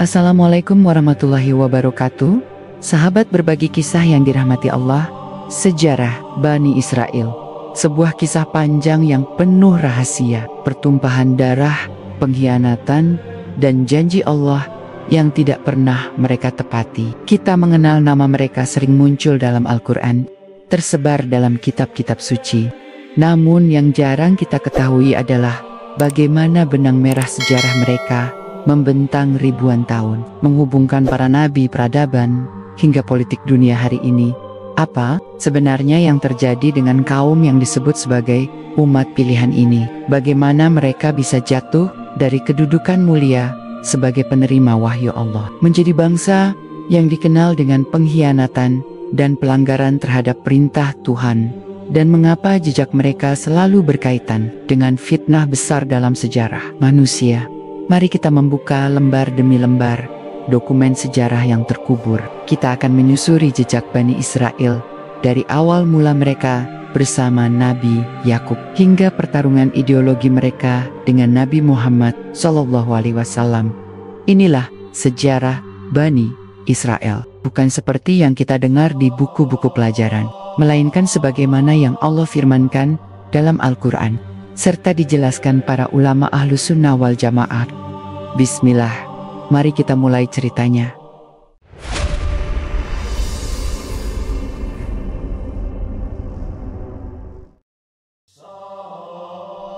Assalamualaikum warahmatullahi wabarakatuh. Sahabat berbagi kisah yang dirahmati Allah, sejarah Bani Israel. Sebuah kisah panjang yang penuh rahasia, pertumpahan darah, pengkhianatan, dan janji Allah yang tidak pernah mereka tepati. Kita mengenal nama mereka sering muncul dalam Al-Quran, tersebar dalam kitab-kitab suci. Namun yang jarang kita ketahui adalah bagaimana benang merah sejarah mereka membentang ribuan tahun, menghubungkan para nabi peradaban hingga politik dunia hari ini. Apa sebenarnya yang terjadi dengan kaum yang disebut sebagai umat pilihan ini? Bagaimana mereka bisa jatuh dari kedudukan mulia sebagai penerima wahyu Allah, menjadi bangsa yang dikenal dengan pengkhianatan dan pelanggaran terhadap perintah Tuhan? Dan mengapa jejak mereka selalu berkaitan dengan fitnah besar dalam sejarah manusia? Mari kita membuka lembar demi lembar dokumen sejarah yang terkubur. Kita akan menyusuri jejak Bani Israel dari awal mula mereka bersama Nabi Yakub hingga pertarungan ideologi mereka dengan Nabi Muhammad SAW. Inilah sejarah Bani Israel, bukan seperti yang kita dengar di buku-buku pelajaran, melainkan sebagaimana yang Allah firmankan dalam Al-Quran, serta dijelaskan para ulama Ahlus Sunnah wal Jamaah. Bismillah, mari kita mulai ceritanya.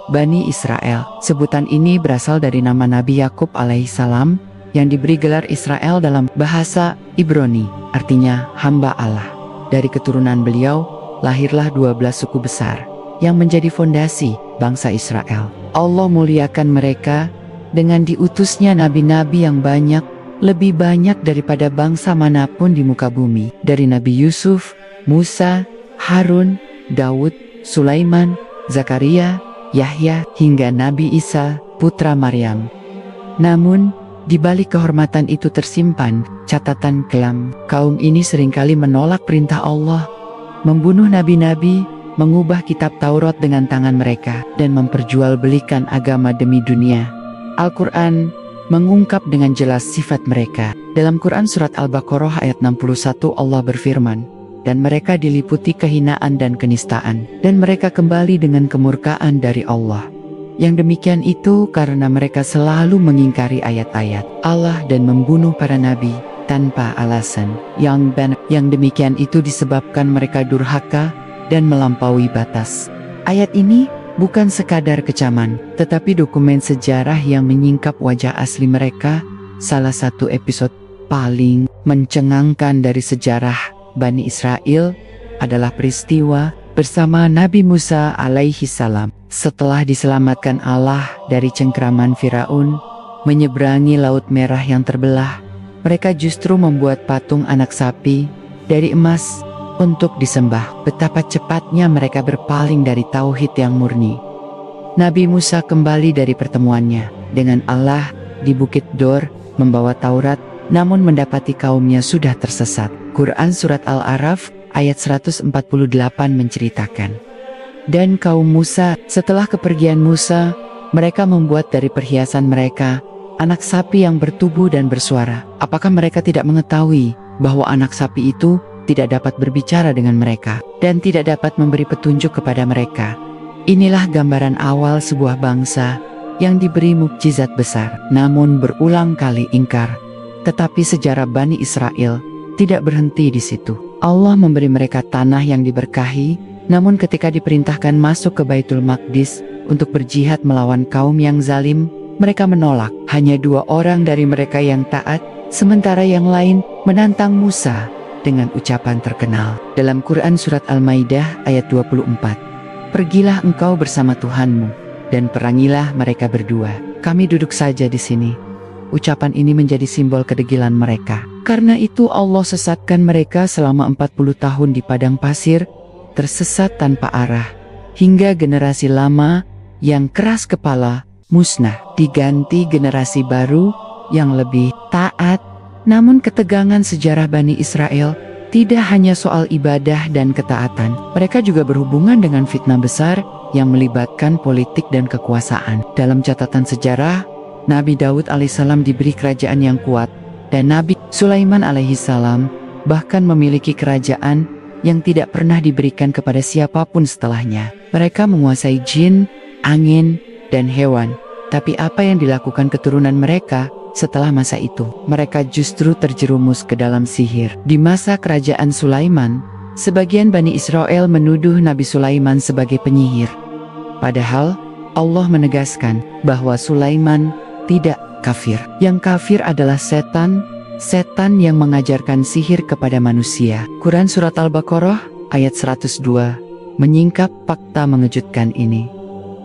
Bani Israel, sebutan ini berasal dari nama Nabi Yakub alaihissalam yang diberi gelar Israel dalam bahasa Ibrani, artinya hamba Allah. Dari keturunan beliau, lahirlah 12 suku besar yang menjadi fondasi bangsa Israel. Allah muliakan mereka dengan diutusnya nabi-nabi yang banyak, lebih banyak daripada bangsa manapun di muka bumi. Dari Nabi Yusuf, Musa, Harun, Daud, Sulaiman, Zakaria, Yahya, hingga Nabi Isa, putra Maryam. Namun, di balik kehormatan itu tersimpan catatan kelam. Kaum ini seringkali menolak perintah Allah, membunuh nabi-nabi, mengubah kitab Taurat dengan tangan mereka, dan memperjualbelikan agama demi dunia. Al-Quran mengungkap dengan jelas sifat mereka. Dalam Quran Surat Al-Baqarah ayat 61 Allah berfirman, dan mereka diliputi kehinaan dan kenistaan, dan mereka kembali dengan kemurkaan dari Allah. Yang demikian itu karena mereka selalu mengingkari ayat-ayat Allah dan membunuh para nabi tanpa alasan. Yang demikian itu disebabkan mereka durhaka dan melampaui batas. Ayat ini bukan sekadar kecaman, tetapi dokumen sejarah yang menyingkap wajah asli mereka. Salah satu episode paling mencengangkan dari sejarah Bani Israel adalah peristiwa bersama Nabi Musa alaihissalam. Setelah diselamatkan Allah dari cengkraman Firaun, menyeberangi Laut Merah yang terbelah, mereka justru membuat patung anak sapi dari emas untuk disembah. Betapa cepatnya mereka berpaling dari tauhid yang murni. Nabi Musa kembali dari pertemuannya dengan Allah di Bukit Dor membawa Taurat, namun mendapati kaumnya sudah tersesat. Quran Surat Al-A'raf ayat 148 menceritakan, dan kaum Musa, setelah kepergian Musa, mereka membuat dari perhiasan mereka anak sapi yang bertubuh dan bersuara. Apakah mereka tidak mengetahui bahwa anak sapi itu tidak dapat berbicara dengan mereka dan tidak dapat memberi petunjuk kepada mereka? Inilah gambaran awal sebuah bangsa yang diberi mukjizat besar, namun berulang kali ingkar. Tetapi sejarah Bani Israel tidak berhenti di situ. Allah memberi mereka tanah yang diberkahi, namun ketika diperintahkan masuk ke Baitul Maqdis untuk berjihad melawan kaum yang zalim, mereka menolak. Hanya 2 orang dari mereka yang taat, sementara yang lain menantang Musa dengan ucapan terkenal dalam Quran Surat Al-Maidah ayat 24. Pergilah engkau bersama Tuhanmu dan perangilah mereka berdua. Kami duduk saja di sini. Ucapan ini menjadi simbol kedegilan mereka. Karena itu Allah sesatkan mereka selama 40 tahun di padang pasir, tersesat tanpa arah, hingga generasi lama yang keras kepala musnah, diganti generasi baru yang lebih taat. Namun ketegangan sejarah Bani Israel tidak hanya soal ibadah dan ketaatan. Mereka juga berhubungan dengan fitnah besar yang melibatkan politik dan kekuasaan. Dalam catatan sejarah, Nabi Daud alaihissalam diberi kerajaan yang kuat, dan Nabi Sulaiman alaihissalam bahkan memiliki kerajaan yang tidak pernah diberikan kepada siapapun setelahnya. Mereka menguasai jin, angin, dan hewan. Tapi apa yang dilakukan keturunan mereka setelah masa itu? Mereka justru terjerumus ke dalam sihir. Di masa kerajaan Sulaiman, sebagian Bani Israel menuduh Nabi Sulaiman sebagai penyihir. Padahal Allah menegaskan bahwa Sulaiman tidak kafir. Yang kafir adalah setan yang mengajarkan sihir kepada manusia. Quran Surat Al-Baqarah ayat 102 menyingkap fakta mengejutkan ini.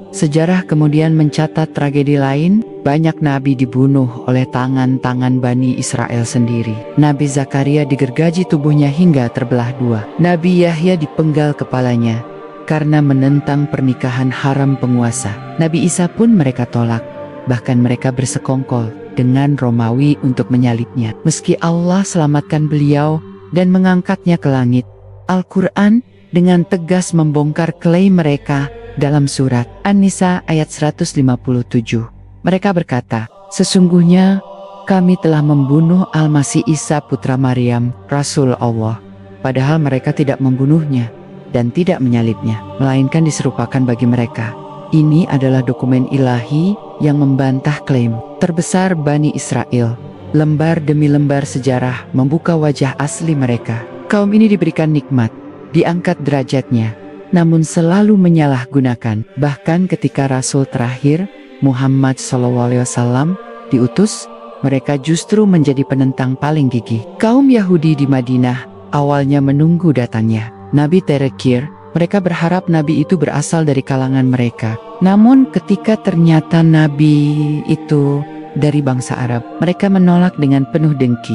Sejarah kemudian mencatat tragedi lain, banyak nabi dibunuh oleh tangan-tangan Bani Israel sendiri. Nabi Zakaria digergaji tubuhnya hingga terbelah dua. Nabi Yahya dipenggal kepalanya karena menentang pernikahan haram penguasa. Nabi Isa pun mereka tolak, bahkan mereka bersekongkol dengan Romawi untuk menyalibnya. Meski Allah selamatkan beliau dan mengangkatnya ke langit, Al-Quran dengan tegas membongkar klaim mereka dalam surat An-Nisa ayat 157. Mereka berkata, sesungguhnya kami telah membunuh Al-Masih Isa putra Maryam, Rasul Allah. Padahal mereka tidak membunuhnya dan tidak menyalibnya, melainkan diserupakan bagi mereka. Ini adalah dokumen ilahi yang membantah klaim terbesar Bani Israel. Lembar demi lembar sejarah membuka wajah asli mereka. Kaum ini diberikan nikmat, diangkat derajatnya, namun selalu menyalahgunakan. Bahkan ketika Rasul terakhir, Muhammad SAW, diutus, mereka justru menjadi penentang paling gigih. Kaum Yahudi di Madinah awalnya menunggu datangnya Nabi terakhir. Mereka berharap Nabi itu berasal dari kalangan mereka. Namun ketika ternyata Nabi itu dari bangsa Arab, mereka menolak dengan penuh dengki.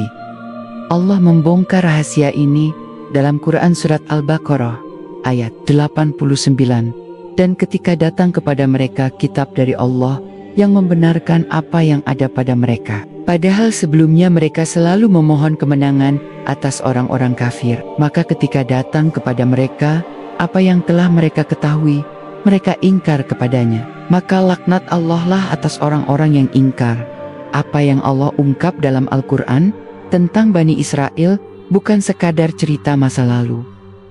Allah membongkar rahasia ini dalam Quran Surat Al-Baqarah ayat 89. Dan ketika datang kepada mereka kitab dari Allah yang membenarkan apa yang ada pada mereka. Padahal sebelumnya mereka selalu memohon kemenangan atas orang-orang kafir. Maka ketika datang kepada mereka apa yang telah mereka ketahui, mereka ingkar kepadanya. Maka laknat Allah lah atas orang-orang yang ingkar. Apa yang Allah ungkap dalam Al-Quran tentang Bani Israel bukan sekadar cerita masa lalu.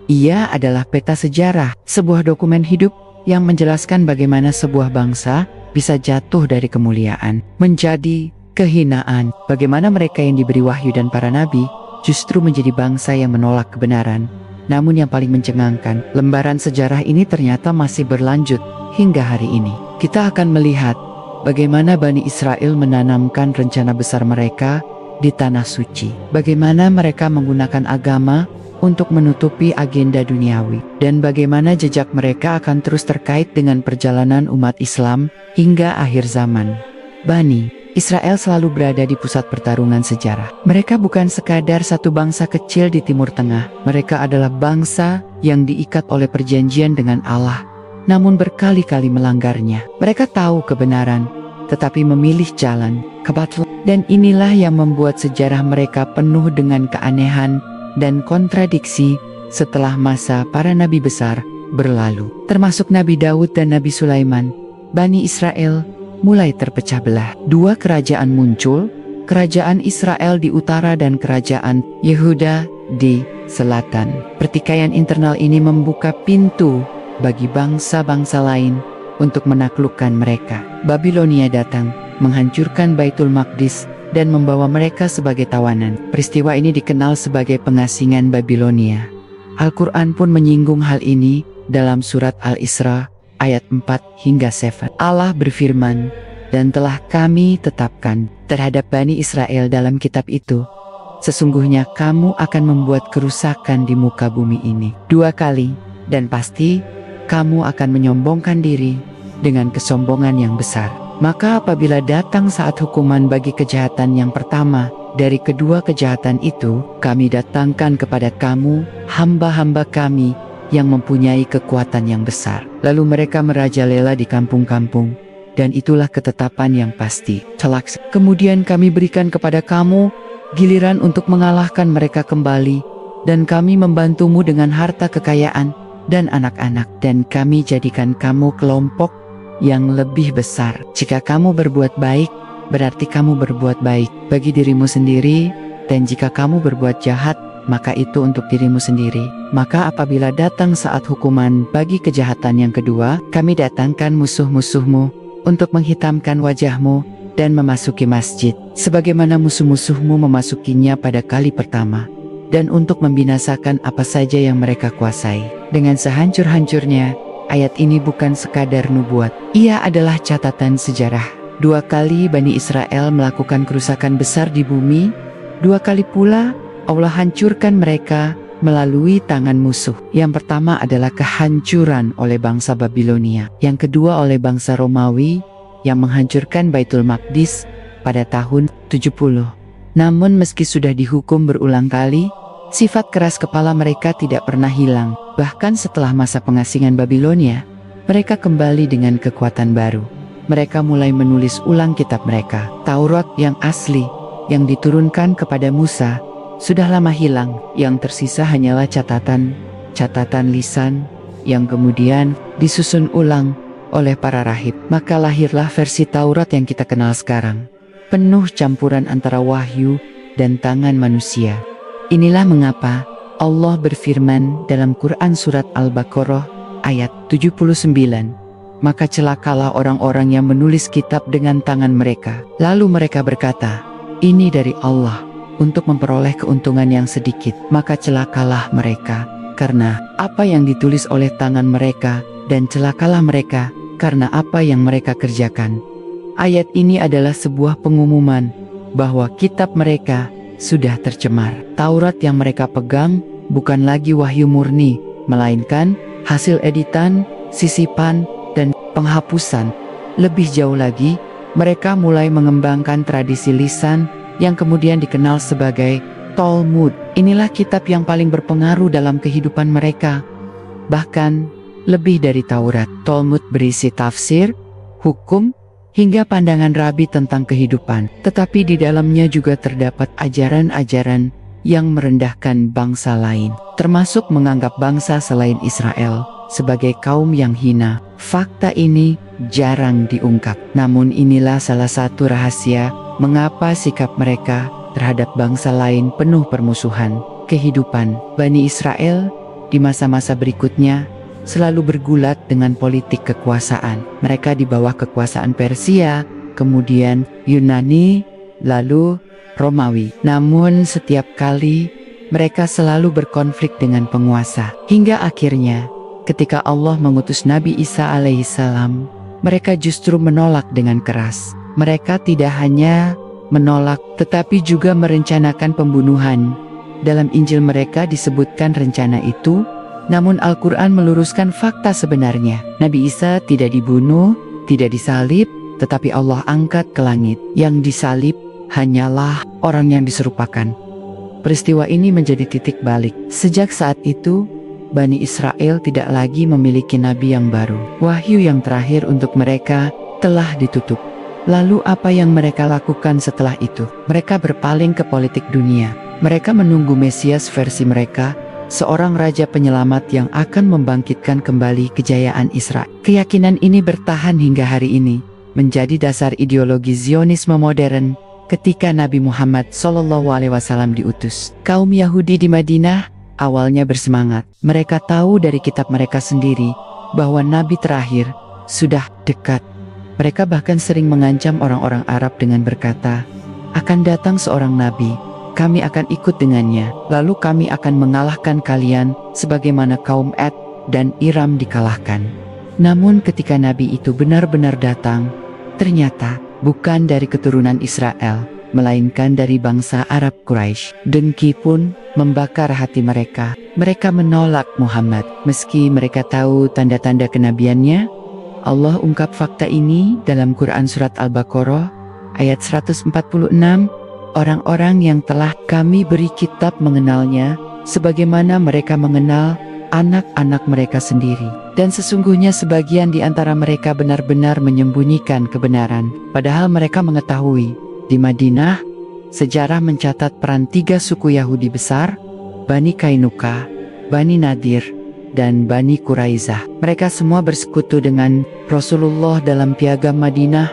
Ia adalah peta sejarah, sebuah dokumen hidup yang menjelaskan bagaimana sebuah bangsa bisa jatuh dari kemuliaan menjadi kehinaan. Bagaimana mereka yang diberi wahyu dan para nabi justru menjadi bangsa yang menolak kebenaran. Namun yang paling mencengangkan, lembaran sejarah ini ternyata masih berlanjut hingga hari ini. Kita akan melihat bagaimana Bani Israel menanamkan rencana besar mereka di Tanah Suci. Bagaimana mereka menggunakan agama untuk menutupi agenda duniawi. Dan bagaimana jejak mereka akan terus terkait dengan perjalanan umat Islam hingga akhir zaman. Bani Israel selalu berada di pusat pertarungan sejarah. Mereka bukan sekadar satu bangsa kecil di Timur Tengah. Mereka adalah bangsa yang diikat oleh perjanjian dengan Allah, namun berkali-kali melanggarnya. Mereka tahu kebenaran, tetapi memilih jalan kebatilan. Dan inilah yang membuat sejarah mereka penuh dengan keanehan dan kontradiksi setelah masa para nabi besar berlalu. Termasuk Nabi Daud dan Nabi Sulaiman, Bani Israel mulai terpecah belah. Dua kerajaan muncul, kerajaan Israel di utara dan kerajaan Yehuda di selatan. Pertikaian internal ini membuka pintu bagi bangsa-bangsa lain untuk menaklukkan mereka. Babilonia datang, menghancurkan Baitul Maqdis dan membawa mereka sebagai tawanan. Peristiwa ini dikenal sebagai pengasingan Babilonia. Al-Quran pun menyinggung hal ini dalam surat Al-Isra ayat 4 hingga 7. Allah berfirman, dan telah kami tetapkan terhadap Bani Israel dalam kitab itu, sesungguhnya kamu akan membuat kerusakan di muka bumi ini 2 kali, dan pasti kamu akan menyombongkan diri dengan kesombongan yang besar. Maka apabila datang saat hukuman bagi kejahatan yang pertama dari kedua kejahatan itu, kami datangkan kepada kamu hamba-hamba kami yang mempunyai kekuatan yang besar. Lalu mereka merajalela di kampung-kampung, dan itulah ketetapan yang pasti. Kemudian kami berikan kepada kamu giliran untuk mengalahkan mereka kembali, dan kami membantumu dengan harta kekayaan dan anak-anak, dan kami jadikan kamu kelompok yang lebih besar. Jika kamu berbuat baik, berarti kamu berbuat baik bagi dirimu sendiri, dan jika kamu berbuat jahat, maka itu untuk dirimu sendiri. Maka apabila datang saat hukuman bagi kejahatan yang kedua, kami datangkan musuh-musuhmu untuk menghitamkan wajahmu dan memasuki masjid, sebagaimana musuh-musuhmu memasukinya pada kali pertama, dan untuk membinasakan apa saja yang mereka kuasai. Dengan sehancur-hancurnya, ayat ini bukan sekadar nubuat, ia adalah catatan sejarah. 2 kali Bani Israel melakukan kerusakan besar di bumi, 2 kali pula Allah hancurkan mereka melalui tangan musuh. Yang pertama adalah kehancuran oleh bangsa Babilonia. Yang kedua oleh bangsa Romawi yang menghancurkan Baitul Maqdis pada tahun 70. Namun meski sudah dihukum berulang kali, sifat keras kepala mereka tidak pernah hilang. Bahkan setelah masa pengasingan Babilonia, mereka kembali dengan kekuatan baru. Mereka mulai menulis ulang kitab mereka. Taurat yang asli yang diturunkan kepada Musa sudah lama hilang, yang tersisa hanyalah catatan lisan yang kemudian disusun ulang oleh para rahib. Maka lahirlah versi Taurat yang kita kenal sekarang, penuh campuran antara wahyu dan tangan manusia. Inilah mengapa Allah berfirman dalam Quran surat Al-Baqarah ayat 79, maka celakalah orang-orang yang menulis kitab dengan tangan mereka, lalu mereka berkata, ini dari Allah, untuk memperoleh keuntungan yang sedikit. Maka celakalah mereka karena apa yang ditulis oleh tangan mereka, dan celakalah mereka karena apa yang mereka kerjakan. Ayat ini adalah sebuah pengumuman bahwa kitab mereka sudah tercemar. Taurat yang mereka pegang bukan lagi wahyu murni, melainkan hasil editan, sisipan, dan penghapusan. Lebih jauh lagi, mereka mulai mengembangkan tradisi lisan yang kemudian dikenal sebagai Talmud. Inilah kitab yang paling berpengaruh dalam kehidupan mereka. Bahkan lebih dari Taurat, Talmud berisi tafsir, hukum, hingga pandangan rabi tentang kehidupan. Tetapi di dalamnya juga terdapat ajaran-ajaran yang merendahkan bangsa lain, termasuk menganggap bangsa selain Israel sebagai kaum yang hina. Fakta ini jarang diungkap. Namun inilah salah satu rahasia mengapa sikap mereka terhadap bangsa lain penuh permusuhan. Kehidupan Bani Israel di masa-masa berikutnya selalu bergulat dengan politik kekuasaan. Mereka di bawah kekuasaan Persia, kemudian Yunani, lalu Romawi. Namun setiap kali mereka selalu berkonflik dengan penguasa. Hingga akhirnya ketika Allah mengutus Nabi Isa alaihissalam, mereka justru menolak dengan keras. Mereka tidak hanya menolak, tetapi juga merencanakan pembunuhan. Dalam Injil mereka disebutkan rencana itu, namun Al-Quran meluruskan fakta sebenarnya. Nabi Isa tidak dibunuh, tidak disalib, tetapi Allah angkat ke langit. Yang disalib hanyalah orang yang diserupakan. Peristiwa ini menjadi titik balik. Sejak saat itu, Bani Israel tidak lagi memiliki nabi yang baru. Wahyu yang terakhir untuk mereka telah ditutup. Lalu apa yang mereka lakukan setelah itu? Mereka berpaling ke politik dunia. Mereka menunggu Mesias versi mereka, seorang raja penyelamat yang akan membangkitkan kembali kejayaan Israel. Keyakinan ini bertahan hingga hari ini, menjadi dasar ideologi Zionisme modern ketika Nabi Muhammad SAW diutus. Kaum Yahudi di Madinah awalnya bersemangat. Mereka tahu dari kitab mereka sendiri bahwa Nabi terakhir sudah dekat. Mereka bahkan sering mengancam orang-orang Arab dengan berkata, akan datang seorang nabi, kami akan ikut dengannya, lalu kami akan mengalahkan kalian sebagaimana kaum Ad dan Iram dikalahkan. Namun ketika nabi itu benar-benar datang, ternyata bukan dari keturunan Israel, melainkan dari bangsa Arab Quraisy. Dengki pun membakar hati mereka. Mereka menolak Muhammad. Meski mereka tahu tanda-tanda kenabiannya, Allah ungkap fakta ini dalam Quran surat Al-Baqarah ayat 146. Orang-orang yang telah kami beri kitab mengenalnya sebagaimana mereka mengenal anak-anak mereka sendiri. Dan sesungguhnya sebagian di antara mereka benar-benar menyembunyikan kebenaran. Padahal mereka mengetahui di Madinah sejarah mencatat peran 3 suku Yahudi besar, Bani Kainuka, Bani Nadir, dan Bani Quraizah. Mereka semua bersekutu dengan Rasulullah dalam piagam Madinah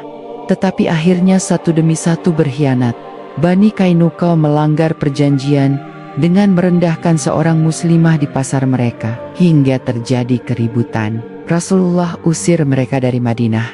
Tetapi akhirnya satu demi satu berkhianat. Bani Qainuqa melanggar perjanjian dengan merendahkan seorang muslimah di pasar mereka, hingga terjadi keributan. Rasulullah usir mereka dari Madinah.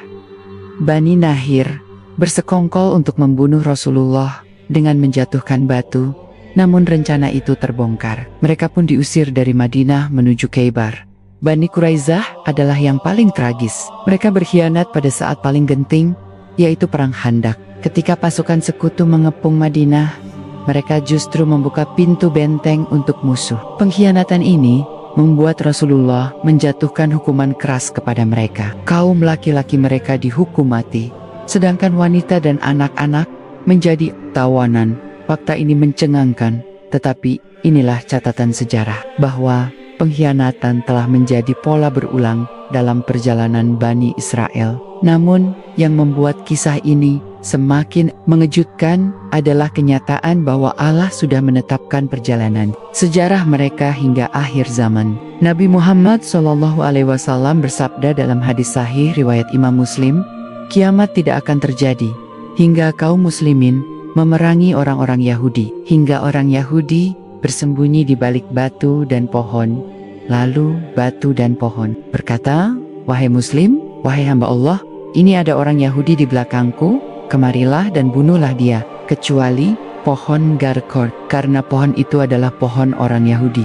Bani Nahir bersekongkol untuk membunuh Rasulullah dengan menjatuhkan batu, namun rencana itu terbongkar. Mereka pun diusir dari Madinah menuju Khaybar. Bani Quraisyah adalah yang paling tragis. Mereka berkhianat pada saat paling genting, yaitu Perang Khandaq. Ketika pasukan sekutu mengepung Madinah, mereka justru membuka pintu benteng untuk musuh. Pengkhianatan ini membuat Rasulullah menjatuhkan hukuman keras kepada mereka. Kaum laki-laki mereka dihukum mati, sedangkan wanita dan anak-anak menjadi tawanan. Fakta ini mencengangkan, tetapi inilah catatan sejarah bahwa pengkhianatan telah menjadi pola berulang dalam perjalanan Bani Israel. Namun, yang membuat kisah ini semakin mengejutkan adalah kenyataan bahwa Allah sudah menetapkan perjalanan sejarah mereka hingga akhir zaman. Nabi Muhammad SAW bersabda dalam hadis sahih riwayat Imam Muslim, kiamat tidak akan terjadi hingga kaum muslimin memerangi orang-orang Yahudi, hingga orang Yahudi bersembunyi di balik batu dan pohon. Lalu batu dan pohon berkata, "Wahai Muslim, wahai hamba Allah, ini ada orang Yahudi di belakangku, kemarilah dan bunuhlah dia, kecuali pohon Garkor, karena pohon itu adalah pohon orang Yahudi."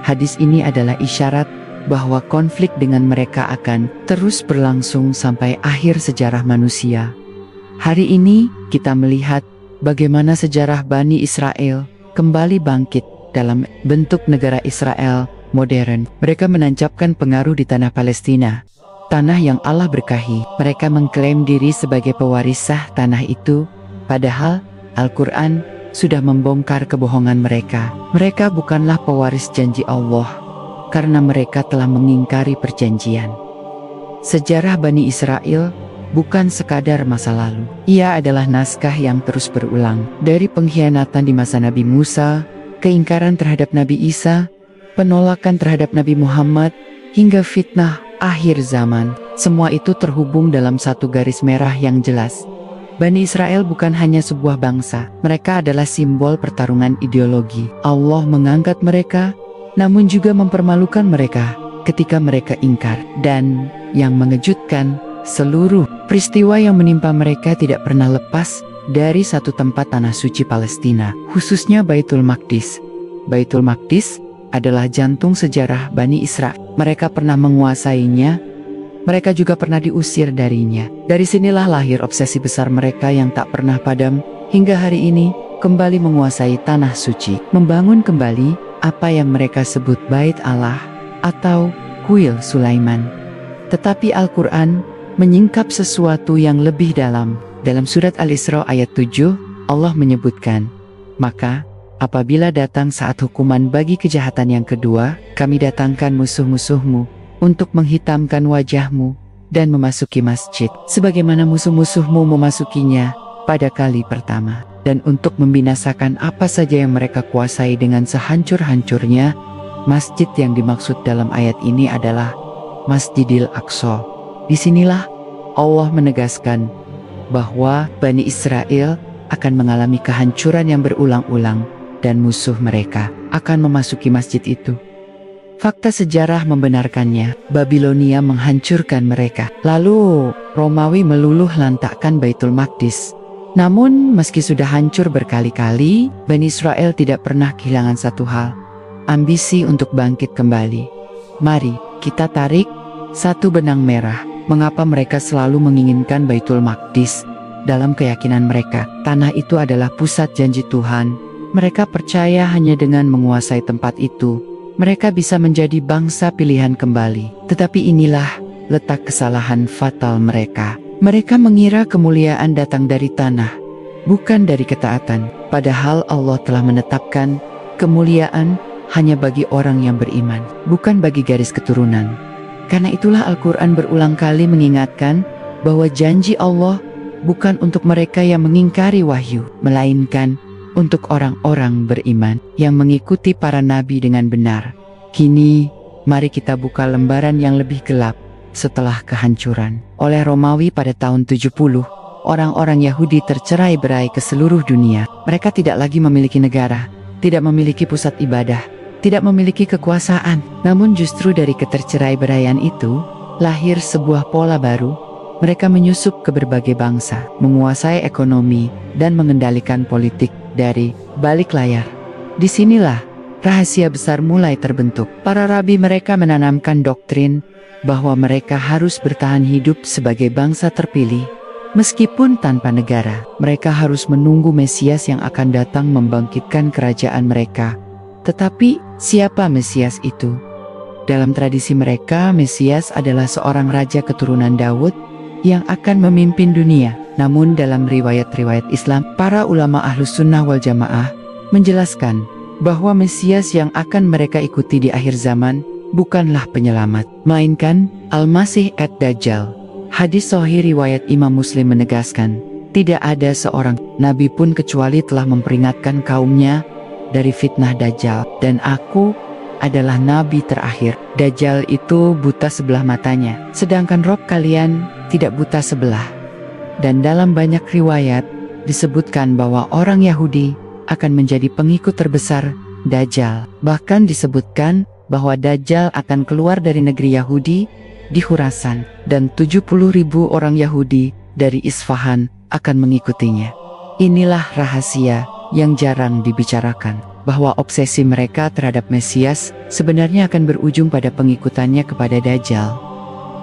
Hadis ini adalah isyarat bahwa konflik dengan mereka akan terus berlangsung sampai akhir sejarah manusia. Hari ini kita melihat bagaimana sejarah Bani Israel kembali bangkit dalam bentuk negara Israel modern. Mereka menancapkan pengaruh di tanah Palestina, tanah yang Allah berkahi. Mereka mengklaim diri sebagai pewaris sah tanah itu, padahal Al-Quran sudah membongkar kebohongan mereka. Mereka bukanlah pewaris janji Allah, karena mereka telah mengingkari perjanjian. Sejarah Bani Israel bukan sekadar masa lalu. Ia adalah naskah yang terus berulang. Dari pengkhianatan di masa Nabi Musa, keingkaran terhadap Nabi Isa, penolakan terhadap Nabi Muhammad, hingga fitnah akhir zaman. Semua itu terhubung dalam satu garis merah yang jelas. Bani Israel bukan hanya sebuah bangsa, mereka adalah simbol pertarungan ideologi. Allah mengangkat mereka, namun juga mempermalukan mereka ketika mereka ingkar. Dan yang mengejutkan, seluruh peristiwa yang menimpa mereka tidak pernah lepas dari satu tempat tanah suci Palestina, khususnya Baitul Maqdis. Baitul Maqdis adalah jantung sejarah Bani Israel. Mereka pernah menguasainya, mereka juga pernah diusir darinya. Dari sinilah lahir obsesi besar mereka yang tak pernah padam, hingga hari ini kembali menguasai tanah suci, membangun kembali apa yang mereka sebut Bait Allah atau Kuil Sulaiman. Tetapi Al-Quran menyingkap sesuatu yang lebih dalam. Dalam surat Al-Isra ayat 7, Allah menyebutkan, "Maka apabila datang saat hukuman bagi kejahatan yang kedua, kami datangkan musuh-musuhmu untuk menghitamkan wajahmu dan memasuki masjid, sebagaimana musuh-musuhmu memasukinya pada kali pertama, dan untuk membinasakan apa saja yang mereka kuasai dengan sehancur-hancurnya." Masjid yang dimaksud dalam ayat ini adalah Masjidil Aqsa. Disinilah Allah menegaskan bahwa Bani Israel akan mengalami kehancuran yang berulang-ulang, dan musuh mereka akan memasuki masjid itu. Fakta sejarah membenarkannya. Babilonia menghancurkan mereka, lalu Romawi meluluh lantakkan Baitul Maqdis. Namun meski sudah hancur berkali-kali, Bani Israel tidak pernah kehilangan satu hal: ambisi untuk bangkit kembali. Mari kita tarik satu benang merah. Mengapa mereka selalu menginginkan Baitul Maqdis? Dalam keyakinan mereka, tanah itu adalah pusat janji Tuhan. Mereka percaya hanya dengan menguasai tempat itu, mereka bisa menjadi bangsa pilihan kembali. Tetapi inilah letak kesalahan fatal mereka. Mereka mengira kemuliaan datang dari tanah, bukan dari ketaatan. Padahal Allah telah menetapkan kemuliaan hanya bagi orang yang beriman, bukan bagi garis keturunan. Karena itulah Al-Quran berulang kali mengingatkan bahwa janji Allah bukan untuk mereka yang mengingkari wahyu, melainkan untuk orang-orang beriman yang mengikuti para nabi dengan benar. Kini, mari kita buka lembaran yang lebih gelap setelah kehancuran oleh Romawi pada tahun 70. orang-orang Yahudi tercerai-berai ke seluruh dunia. Mereka tidak lagi memiliki negara, tidak memiliki pusat ibadah, tidak memiliki kekuasaan. Namun justru dari ketercerai-beraian itu, lahir sebuah pola baru. Mereka menyusup ke berbagai bangsa, menguasai ekonomi, dan mengendalikan politik dari balik layar. Disinilah rahasia besar mulai terbentuk. Para rabi mereka menanamkan doktrin bahwa mereka harus bertahan hidup sebagai bangsa terpilih. Meskipun tanpa negara, mereka harus menunggu Mesias yang akan datang membangkitkan kerajaan mereka. Tetapi, siapa Mesias itu? Dalam tradisi mereka, Mesias adalah seorang raja keturunan Daud yang akan memimpin dunia. Namun dalam riwayat-riwayat Islam, para ulama Ahlus Sunnah wal Jamaah menjelaskan bahwa Mesias yang akan mereka ikuti di akhir zaman bukanlah penyelamat, melainkan Al-Masih ad-Dajjal. Hadis sahih riwayat Imam Muslim menegaskan, tidak ada seorang nabi pun kecuali telah memperingatkan kaumnya dari fitnah Dajjal, dan aku adalah nabi terakhir. Dajjal itu buta sebelah matanya, sedangkan Rob kalian tidak buta sebelah. Dan dalam banyak riwayat disebutkan bahwa orang Yahudi akan menjadi pengikut terbesar Dajjal. Bahkan disebutkan bahwa Dajjal akan keluar dari negeri Yahudi di Khurasan, dan 70.000 orang Yahudi dari Isfahan akan mengikutinya. Inilah rahasia yang jarang dibicarakan, bahwa obsesi mereka terhadap Mesias sebenarnya akan berujung pada pengikutannya kepada Dajjal.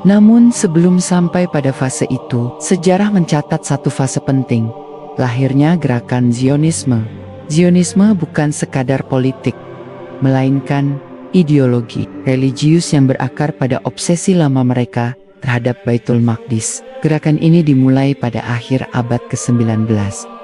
Namun sebelum sampai pada fase itu, sejarah mencatat satu fase penting, lahirnya gerakan Zionisme. Zionisme bukan sekadar politik, melainkan ideologi religius yang berakar pada obsesi lama mereka terhadap Baitul Maqdis. Gerakan ini dimulai pada akhir abad ke-19,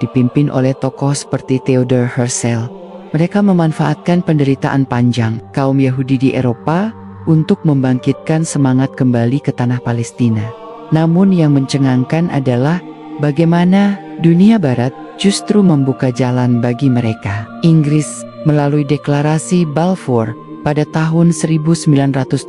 dipimpin oleh tokoh seperti Theodor Herzl. Mereka memanfaatkan penderitaan panjang kaum Yahudi di Eropa untuk membangkitkan semangat kembali ke tanah Palestina. Namun yang mencengangkan adalah bagaimana dunia barat justru membuka jalan bagi mereka. Inggris melalui deklarasi Balfour pada tahun 1917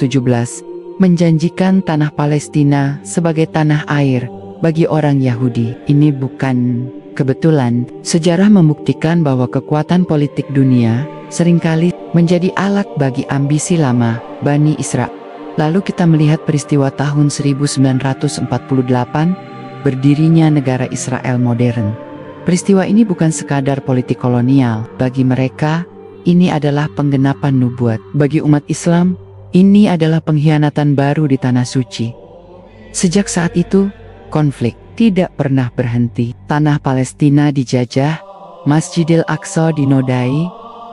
menjanjikan tanah Palestina sebagai tanah air bagi orang Yahudi. Ini bukan kebetulan. Sejarah membuktikan bahwa kekuatan politik dunia seringkali menjadi alat bagi ambisi lama Bani Israel. Lalu kita melihat peristiwa tahun 1948, berdirinya negara Israel modern. Peristiwa ini bukan sekadar politik kolonial. Bagi mereka, ini adalah penggenapan nubuat. Bagi umat Islam, ini adalah pengkhianatan baru di tanah suci. Sejak saat itu, konflik tidak pernah berhenti. Tanah Palestina dijajah, Masjidil Aqsa dinodai,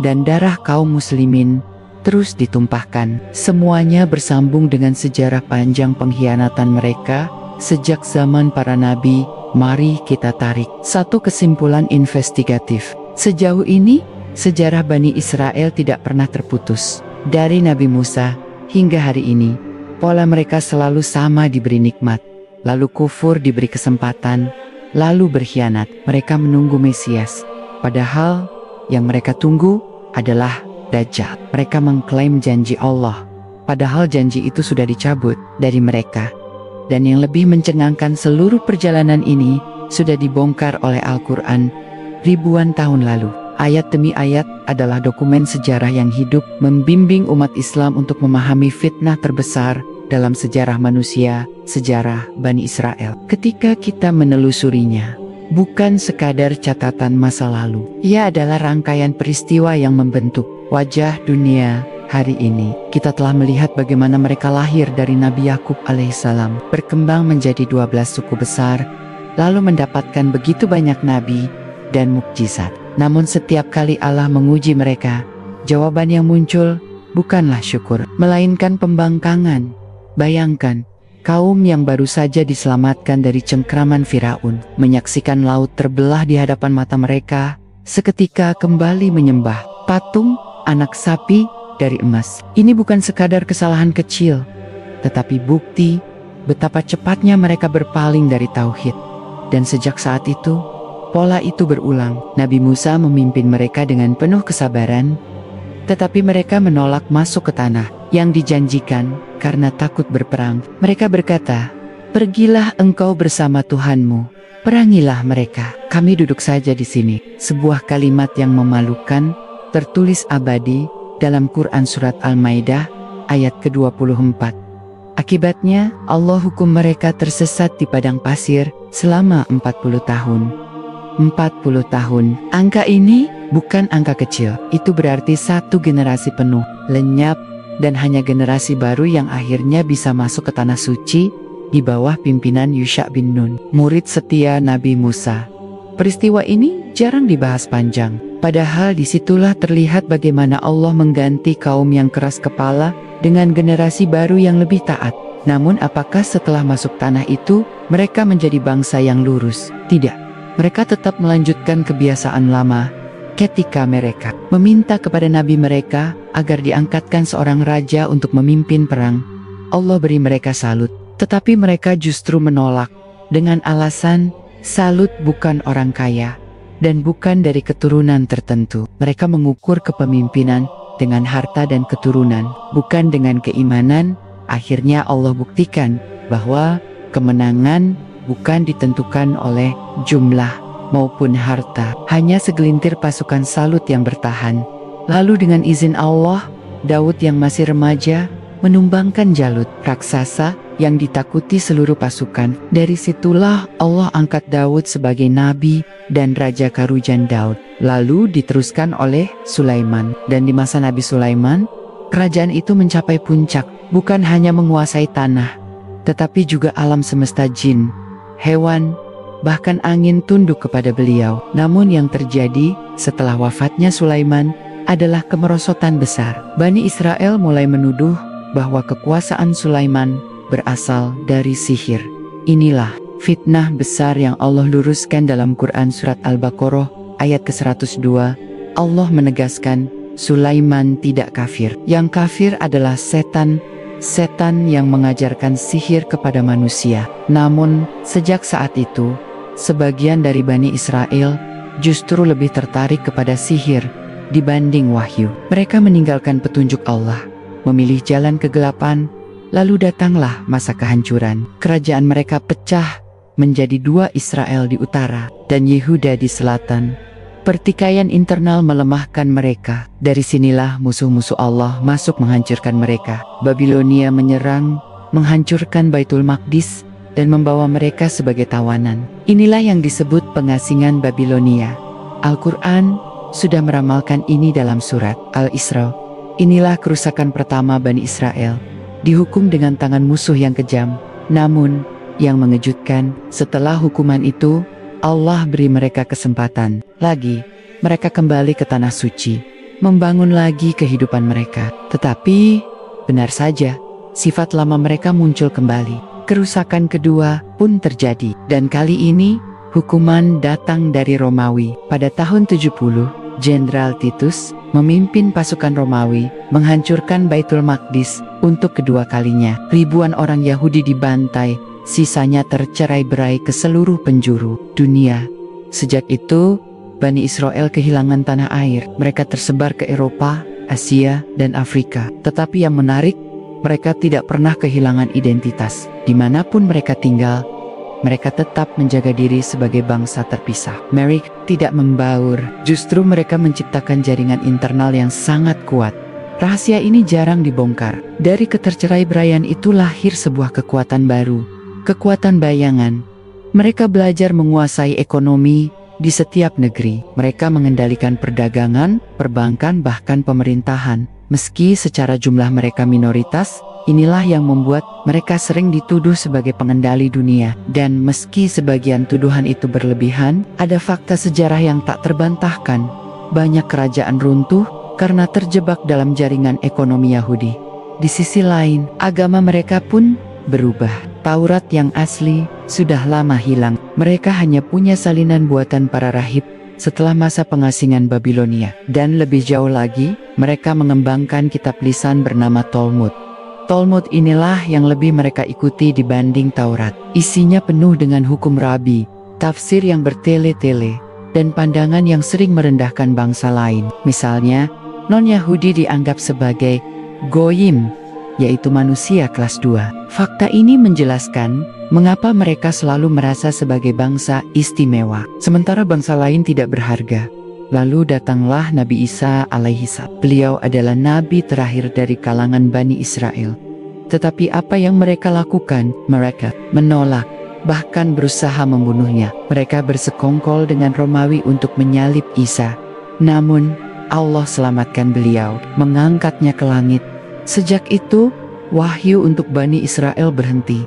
dan darah kaum muslimin terus ditumpahkan. Semuanya bersambung dengan sejarah panjang pengkhianatan mereka sejak zaman para nabi. Mari kita tarik satu kesimpulan investigatif. Sejauh ini, sejarah Bani Israel tidak pernah terputus. Dari Nabi Musa hingga hari ini, pola mereka selalu sama: diberi nikmat, lalu kufur, diberi kesempatan, lalu berkhianat. Mereka menunggu Mesias, padahal yang mereka tunggu adalah Dajjal. Mereka mengklaim janji Allah, padahal janji itu sudah dicabut dari mereka. Dan yang lebih mencengangkan, seluruh perjalanan ini sudah dibongkar oleh Al-Quran ribuan tahun lalu. Ayat demi ayat adalah dokumen sejarah yang hidup, membimbing umat Islam untuk memahami fitnah terbesar dalam sejarah manusia, sejarah Bani Israel. Ketika kita menelusurinya, bukan sekadar catatan masa lalu. Ia adalah rangkaian peristiwa yang membentuk wajah dunia hari ini. Kita telah melihat bagaimana mereka lahir dari Nabi Yakub alaihissalam, berkembang menjadi 12 suku besar, lalu mendapatkan begitu banyak nabi dan mukjizat. Namun setiap kali Allah menguji mereka, jawaban yang muncul bukanlah syukur, melainkan pembangkangan. Bayangkan, kaum yang baru saja diselamatkan dari cengkraman Firaun, menyaksikan laut terbelah di hadapan mata mereka, seketika kembali menyembah patung anak sapi dari emas. Ini bukan sekadar kesalahan kecil, tetapi bukti betapa cepatnya mereka berpaling dari tauhid. Dan sejak saat itu, pola itu berulang. Nabi Musa memimpin mereka dengan penuh kesabaran, tetapi mereka menolak masuk ke tanah yang dijanjikan karena takut berperang. Mereka berkata, Pergilah engkau bersama Tuhanmu, perangilah mereka. Kami duduk saja di sini. Sebuah kalimat yang memalukan, tertulis abadi dalam Quran Surat Al-Maidah ayat ke-24. Akibatnya, Allah hukum mereka tersesat di padang pasir selama 40 tahun. 40 tahun. Angka ini bukan angka kecil. Itu berarti satu generasi penuh, lenyap, dan hanya generasi baru yang akhirnya bisa masuk ke tanah suci di bawah pimpinan Yusha bin Nun, murid setia Nabi Musa. Peristiwa ini jarang dibahas panjang. Padahal disitulah terlihat bagaimana Allah mengganti kaum yang keras kepala dengan generasi baru yang lebih taat. Namun apakah setelah masuk tanah itu, mereka menjadi bangsa yang lurus? Tidak. Mereka tetap melanjutkan kebiasaan lama. Ketika mereka meminta kepada nabi mereka agar diangkatkan seorang raja untuk memimpin perang, Allah beri mereka salut. Tetapi mereka justru menolak dengan alasan salut bukan orang kaya dan bukan dari keturunan tertentu. Mereka mengukur kepemimpinan dengan harta dan keturunan, bukan dengan keimanan. Akhirnya Allah buktikan bahwa kemenangan bukan ditentukan oleh jumlah maupun harta, hanya segelintir pasukan salut yang bertahan. Lalu dengan izin Allah, Daud yang masih remaja menumbangkan Jalut, raksasa yang ditakuti seluruh pasukan. Dari situlah Allah angkat Daud sebagai nabi dan raja Karujan Daud. Lalu diteruskan oleh Sulaiman. Dan di masa Nabi Sulaiman, kerajaan itu mencapai puncak, bukan hanya menguasai tanah, tetapi juga alam semesta, jin, hewan, bahkan angin tunduk kepada beliau. Namun yang terjadi setelah wafatnya Sulaiman adalah kemerosotan besar. Bani Israel mulai menuduh bahwa kekuasaan Sulaiman berasal dari sihir. Inilah fitnah besar yang Allah luruskan dalam Quran Surat Al-Baqarah ayat ke-102. Allah menegaskan Sulaiman tidak kafir. Yang kafir adalah setan yang mengajarkan sihir kepada manusia. Namun sejak saat itu, sebagian dari Bani Israel justru lebih tertarik kepada sihir dibanding wahyu. Mereka meninggalkan petunjuk Allah, memilih jalan kegelapan. Lalu datanglah masa kehancuran. Kerajaan mereka pecah menjadi dua, Israel di utara dan Yehuda di selatan. Pertikaian internal melemahkan mereka. Dari sinilah musuh-musuh Allah masuk menghancurkan mereka. Babilonia menyerang, menghancurkan Baitul Maqdis, dan membawa mereka sebagai tawanan. Inilah yang disebut pengasingan Babilonia. Al-Quran sudah meramalkan ini dalam surat Al-Isra. Inilah kerusakan pertama Bani Israel, dihukum dengan tangan musuh yang kejam. Namun, yang mengejutkan, setelah hukuman itu, Allah beri mereka kesempatan lagi. Mereka kembali ke tanah suci, membangun lagi kehidupan mereka. Tetapi, benar saja, sifat lama mereka muncul kembali. Kerusakan kedua pun terjadi, dan kali ini, hukuman datang dari Romawi. Pada tahun 70, Jenderal Titus memimpin pasukan Romawi menghancurkan Baitul Maqdis untuk kedua kalinya. Ribuan orang Yahudi dibantai, sisanya tercerai-berai ke seluruh penjuru dunia. Sejak itu, Bani Israel kehilangan tanah air. Mereka tersebar ke Eropa, Asia, dan Afrika. Tetapi yang menarik, mereka tidak pernah kehilangan identitas. Dimanapun mereka tinggal, mereka tetap menjaga diri sebagai bangsa terpisah. Mereka tidak membaur, justru mereka menciptakan jaringan internal yang sangat kuat. Rahasia ini jarang dibongkar. Dari ketercerai-beraian itu lahir sebuah kekuatan baru, kekuatan bayangan. Mereka belajar menguasai ekonomi di setiap negeri. Mereka mengendalikan perdagangan, perbankan, bahkan pemerintahan. Meski secara jumlah mereka minoritas, inilah yang membuat mereka sering dituduh sebagai pengendali dunia. Dan meski sebagian tuduhan itu berlebihan, ada fakta sejarah yang tak terbantahkan. Banyak kerajaan runtuh karena terjebak dalam jaringan ekonomi Yahudi. Di sisi lain, agama mereka pun berubah. Taurat yang asli sudah lama hilang. Mereka hanya punya salinan buatan para rahib setelah masa pengasingan Babilonia. Dan lebih jauh lagi, mereka mengembangkan kitab lisan bernama Talmud. Talmud inilah yang lebih mereka ikuti dibanding Taurat. Isinya penuh dengan hukum rabi, tafsir yang bertele-tele, dan pandangan yang sering merendahkan bangsa lain. Misalnya, non-Yahudi dianggap sebagai goyim, yaitu manusia kelas 2. Fakta ini menjelaskan mengapa mereka selalu merasa sebagai bangsa istimewa, sementara bangsa lain tidak berharga. Lalu datanglah Nabi Isa alaihissalam. Beliau adalah nabi terakhir dari kalangan Bani Israel. Tetapi apa yang mereka lakukan? Mereka menolak, bahkan berusaha membunuhnya. Mereka bersekongkol dengan Romawi untuk menyalib Isa. Namun, Allah selamatkan beliau, mengangkatnya ke langit. Sejak itu, wahyu untuk Bani Israel berhenti.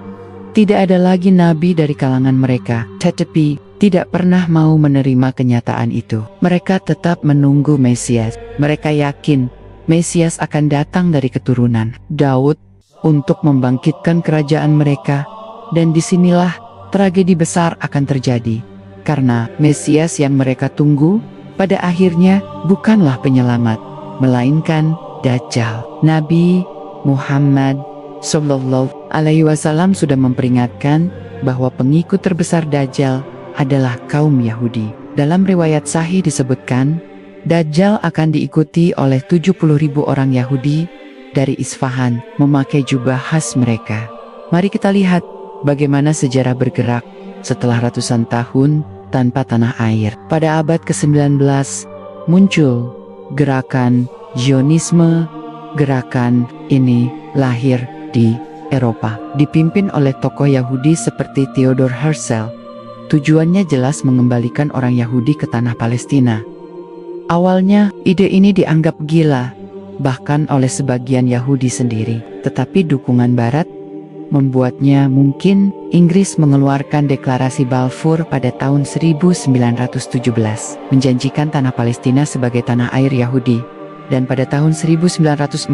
Tidak ada lagi nabi dari kalangan mereka, tetapi tidak pernah mau menerima kenyataan itu. Mereka tetap menunggu Mesias. Mereka yakin Mesias akan datang dari keturunan Daud untuk membangkitkan kerajaan mereka. Dan disinilah tragedi besar akan terjadi. Karena Mesias yang mereka tunggu pada akhirnya bukanlah penyelamat, melainkan Dajjal. Nabi Muhammad Sallallahu Alaihi Wasallam sudah memperingatkan bahwa pengikut terbesar Dajjal adalah kaum Yahudi. Dalam riwayat sahih disebutkan, Dajjal akan diikuti oleh 70.000 orang Yahudi dari Isfahan memakai jubah khas mereka. Mari kita lihat bagaimana sejarah bergerak setelah ratusan tahun tanpa tanah air. Pada abad ke-19 muncul gerakan Zionisme. Gerakan ini lahir di Eropa, dipimpin oleh tokoh Yahudi seperti Theodor Herzl. Tujuannya jelas mengembalikan orang Yahudi ke tanah Palestina. Awalnya, ide ini dianggap gila, bahkan oleh sebagian Yahudi sendiri. Tetapi dukungan Barat membuatnya mungkin. Inggris mengeluarkan deklarasi Balfour pada tahun 1917, menjanjikan tanah Palestina sebagai tanah air Yahudi. Dan pada tahun 1948,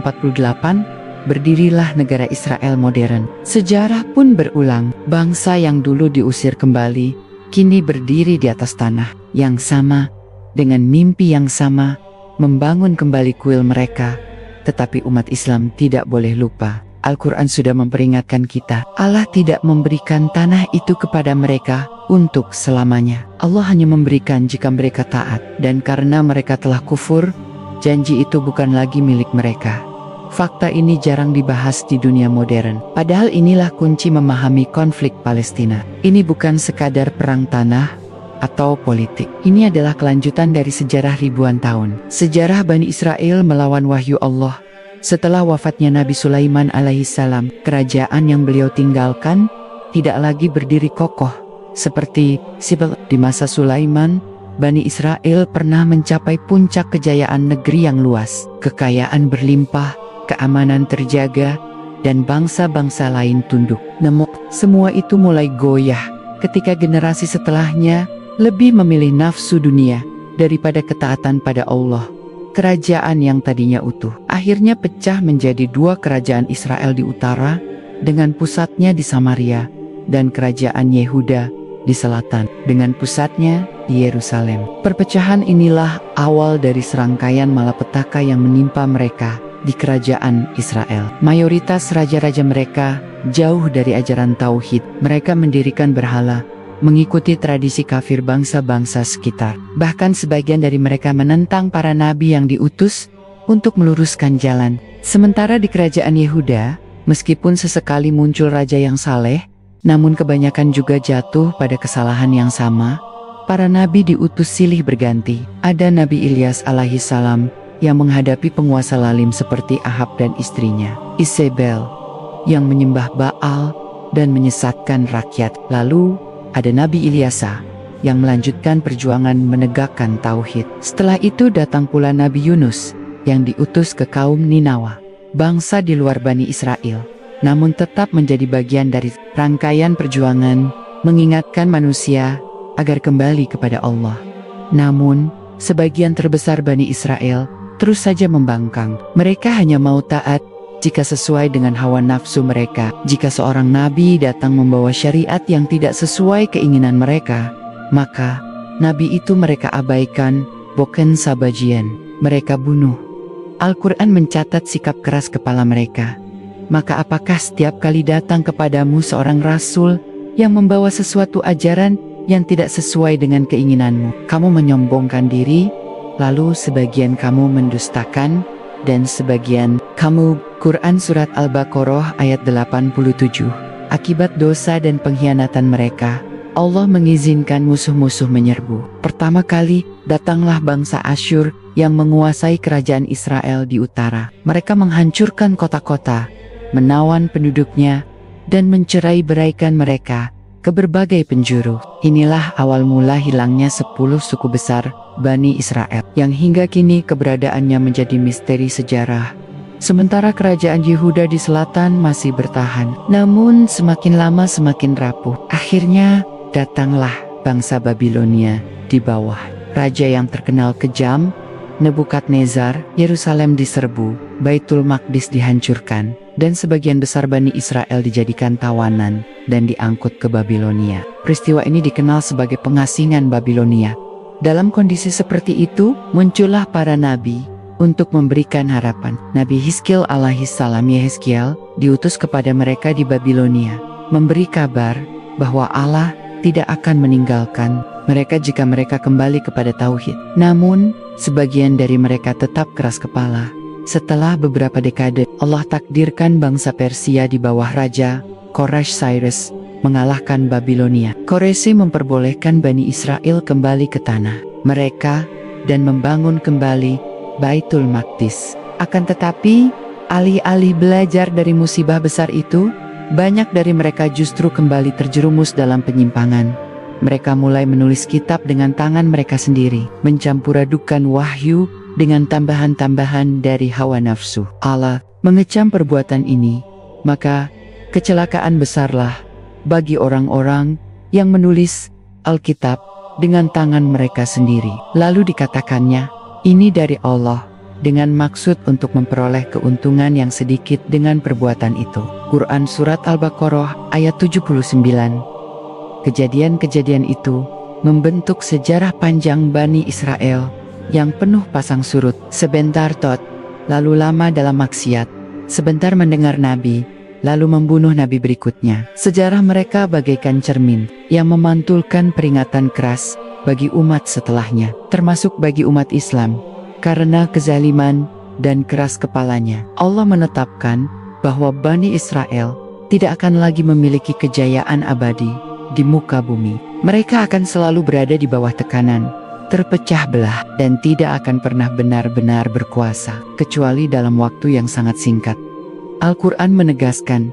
berdirilah negara Israel modern. Sejarah pun berulang, bangsa yang dulu diusir kembali kini berdiri di atas tanah yang sama, dengan mimpi yang sama, membangun kembali kuil mereka. Tetapi umat Islam tidak boleh lupa, Al-Quran sudah memperingatkan kita, Allah tidak memberikan tanah itu kepada mereka untuk selamanya. Allah hanya memberikan jika mereka taat, dan karena mereka telah kufur, janji itu bukan lagi milik mereka. Fakta ini jarang dibahas di dunia modern. Padahal inilah kunci memahami konflik Palestina. Ini bukan sekadar perang tanah atau politik. Ini adalah kelanjutan dari sejarah ribuan tahun. Sejarah Bani Israel melawan wahyu Allah. Setelah wafatnya Nabi Sulaiman alaihissalam, kerajaan yang beliau tinggalkan tidak lagi berdiri kokoh. Seperti Sibel di masa Sulaiman, Bani Israel pernah mencapai puncak kejayaan negeri yang luas. Kekayaan berlimpah, keamanan terjaga, dan bangsa-bangsa lain tunduk. Namun, semua itu mulai goyah ketika generasi setelahnya lebih memilih nafsu dunia daripada ketaatan pada Allah. Kerajaan yang tadinya utuh akhirnya pecah menjadi dua, kerajaan Israel di utara dengan pusatnya di Samaria, dan kerajaan Yehuda di selatan dengan pusatnya di Yerusalem. Perpecahan inilah awal dari serangkaian malapetaka yang menimpa mereka di kerajaan Israel. Mayoritas raja-raja mereka jauh dari ajaran tauhid. Mereka mendirikan berhala, mengikuti tradisi kafir bangsa-bangsa sekitar. Bahkan sebagian dari mereka menentang para nabi yang diutus untuk meluruskan jalan. Sementara di kerajaan Yehuda, meskipun sesekali muncul raja yang saleh, namun kebanyakan juga jatuh pada kesalahan yang sama. Para nabi diutus silih berganti. Ada Nabi Ilyas alaihissalam yang menghadapi penguasa lalim seperti Ahab dan istrinya Isabel, yang menyembah Baal dan menyesatkan rakyat. Lalu ada Nabi Ilyasa yang melanjutkan perjuangan menegakkan tauhid. Setelah itu datang pula Nabi Yunus yang diutus ke kaum Ninawa, bangsa di luar Bani Israel, namun tetap menjadi bagian dari rangkaian perjuangan mengingatkan manusia agar kembali kepada Allah. Namun, sebagian terbesar Bani Israel terus saja membangkang. Mereka hanya mau taat jika sesuai dengan hawa nafsu mereka. Jika seorang nabi datang membawa syariat yang tidak sesuai keinginan mereka, maka nabi itu mereka abaikan, bukan sabajian. Mereka bunuh. Al-Quran mencatat sikap keras kepala mereka. Maka apakah setiap kali datang kepadamu seorang rasul yang membawa sesuatu ajaran yang tidak sesuai dengan keinginanmu, kamu menyombongkan diri, lalu sebagian kamu mendustakan, dan sebagian kamu Quran Surat Al-Baqarah ayat 87. Akibat dosa dan pengkhianatan mereka, Allah mengizinkan musuh-musuh menyerbu. Pertama kali, datanglah bangsa Asyur yang menguasai kerajaan Israel di utara. Mereka menghancurkan kota-kota, menawan penduduknya, dan mencerai-beraikan mereka ke berbagai penjuru. Inilah awal mula hilangnya 10 suku besar Bani Israel, yang hingga kini keberadaannya menjadi misteri sejarah. Sementara kerajaan Yehuda di selatan masih bertahan, namun semakin lama semakin rapuh. Akhirnya, datanglah bangsa Babilonia di bawah raja yang terkenal kejam, Nebukadnezar. Yerusalem diserbu, Baitul Maqdis dihancurkan, dan sebagian besar Bani Israel dijadikan tawanan dan diangkut ke Babilonia. Peristiwa ini dikenal sebagai pengasingan Babilonia. Dalam kondisi seperti itu, muncullah para nabi untuk memberikan harapan. Nabi Hizkiel alaihissalam Yehezkiel diutus kepada mereka di Babilonia, memberi kabar bahwa Allah tidak akan meninggalkan mereka jika mereka kembali kepada tauhid. Namun, sebagian dari mereka tetap keras kepala. Setelah beberapa dekade, Allah takdirkan bangsa Persia di bawah Raja Quraisy Cyrus mengalahkan Babilonia. Quraisy memperbolehkan Bani Israel kembali ke tanah mereka dan membangun kembali Baitul Maqdis. Akan tetapi, alih-alih belajar dari musibah besar itu, banyak dari mereka justru kembali terjerumus dalam penyimpangan. Mereka mulai menulis kitab dengan tangan mereka sendiri, mencampur-adukan wahyu dengan tambahan-tambahan dari hawa nafsu. Allah mengecam perbuatan ini, maka kecelakaan besarlah bagi orang-orang yang menulis Alkitab dengan tangan mereka sendiri. Lalu dikatakannya, ini dari Allah, dengan maksud untuk memperoleh keuntungan yang sedikit dengan perbuatan itu. Quran Surat Al-Baqarah ayat 79. Kejadian-kejadian itu membentuk sejarah panjang Bani Israel yang penuh pasang surut. Sebentar tot, lalu lama dalam maksiat, sebentar mendengar nabi, lalu membunuh nabi berikutnya. Sejarah mereka bagaikan cermin yang memantulkan peringatan keras bagi umat setelahnya, termasuk bagi umat Islam. Karena kezaliman dan keras kepalanya, Allah menetapkan bahwa Bani Israel tidak akan lagi memiliki kejayaan abadi di muka bumi. Mereka akan selalu berada di bawah tekanan, terpecah belah, dan tidak akan pernah benar-benar berkuasa, kecuali dalam waktu yang sangat singkat. Al-Quran menegaskan,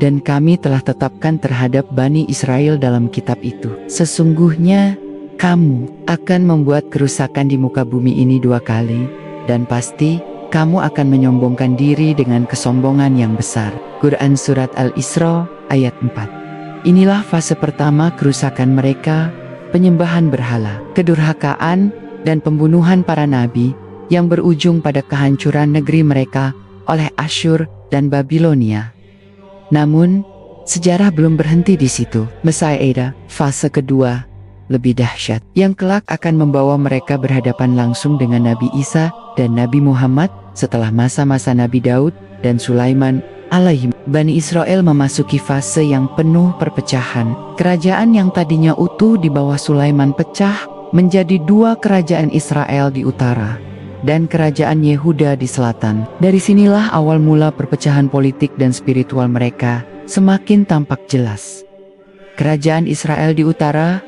dan kami telah tetapkan terhadap Bani Israel dalam kitab itu, sesungguhnya kamu akan membuat kerusakan di muka bumi ini 2 kali, dan pasti kamu akan menyombongkan diri dengan kesombongan yang besar. Quran Surat Al-Isra ayat 4. Inilah fase pertama kerusakan mereka, penyembahan berhala, kedurhakaan, dan pembunuhan para nabi yang berujung pada kehancuran negeri mereka oleh Asyur dan Babilonia. Namun, sejarah belum berhenti di situ. Messiah, fase kedua, lebih dahsyat, yang kelak akan membawa mereka berhadapan langsung dengan Nabi Isa dan Nabi Muhammad setelah masa-masa Nabi Daud dan Sulaiman alaihim. Bani Israel memasuki fase yang penuh perpecahan. Kerajaan yang tadinya utuh di bawah Sulaiman pecah menjadi 2 kerajaan Israel di utara dan kerajaan Yehuda di selatan. Dari sinilah awal mula perpecahan politik dan spiritual mereka semakin tampak jelas. Kerajaan Israel di utara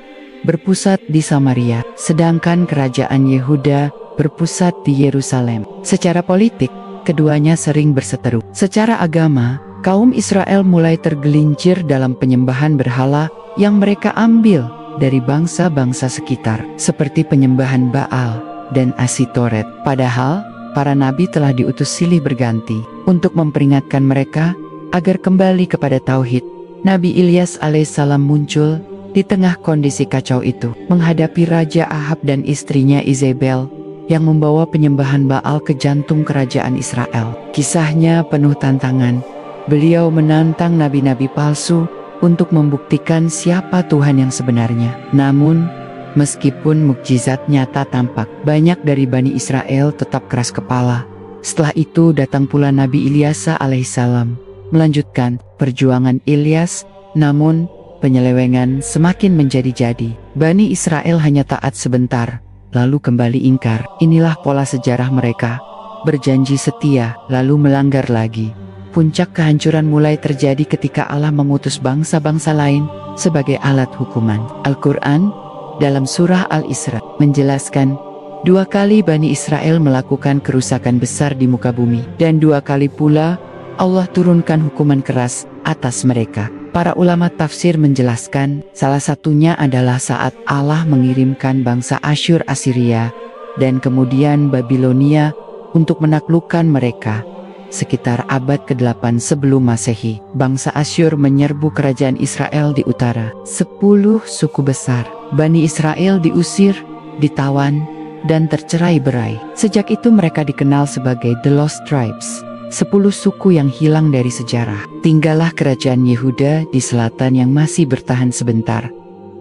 berpusat di Samaria, sedangkan kerajaan Yehuda berpusat di Yerusalem. Secara politik, keduanya sering berseteru. Secara agama, kaum Israel mulai tergelincir dalam penyembahan berhala yang mereka ambil dari bangsa-bangsa sekitar, seperti penyembahan Baal dan Asitoret. Padahal, para nabi telah diutus silih berganti untuk memperingatkan mereka agar kembali kepada tauhid. Nabi Ilyas alaihissalam muncul di tengah kondisi kacau itu, menghadapi Raja Ahab dan istrinya Izebel yang membawa penyembahan Baal ke jantung kerajaan Israel. Kisahnya penuh tantangan. Beliau menantang nabi-nabi palsu untuk membuktikan siapa Tuhan yang sebenarnya. Namun, meskipun mukjizat nyata tampak, banyak dari Bani Israel tetap keras kepala. Setelah itu datang pula Nabi Ilyas alaihissalam, melanjutkan perjuangan Ilyas, namun penyelewengan semakin menjadi-jadi. Bani Israel hanya taat sebentar, lalu kembali ingkar. Inilah pola sejarah mereka, berjanji setia, lalu melanggar lagi. puncak kehancuran mulai terjadi ketika Allah mengutus bangsa-bangsa lain sebagai alat hukuman. Al-Quran dalam surah Al-Isra menjelaskan, 2 kali Bani Israel melakukan kerusakan besar di muka bumi, dan 2 kali pula Allah turunkan hukuman keras atas mereka. Para ulama tafsir menjelaskan, salah satunya adalah saat Allah mengirimkan bangsa Asyur Asiria dan kemudian Babilonia untuk menaklukkan mereka. Sekitar abad ke-8 sebelum Masehi, bangsa Asyur menyerbu kerajaan Israel di utara. 10 suku besar Bani Israel diusir, ditawan, dan tercerai-berai. Sejak itu mereka dikenal sebagai The Lost Tribes, 10 suku yang hilang dari sejarah. Tinggallah kerajaan Yehuda di selatan yang masih bertahan sebentar.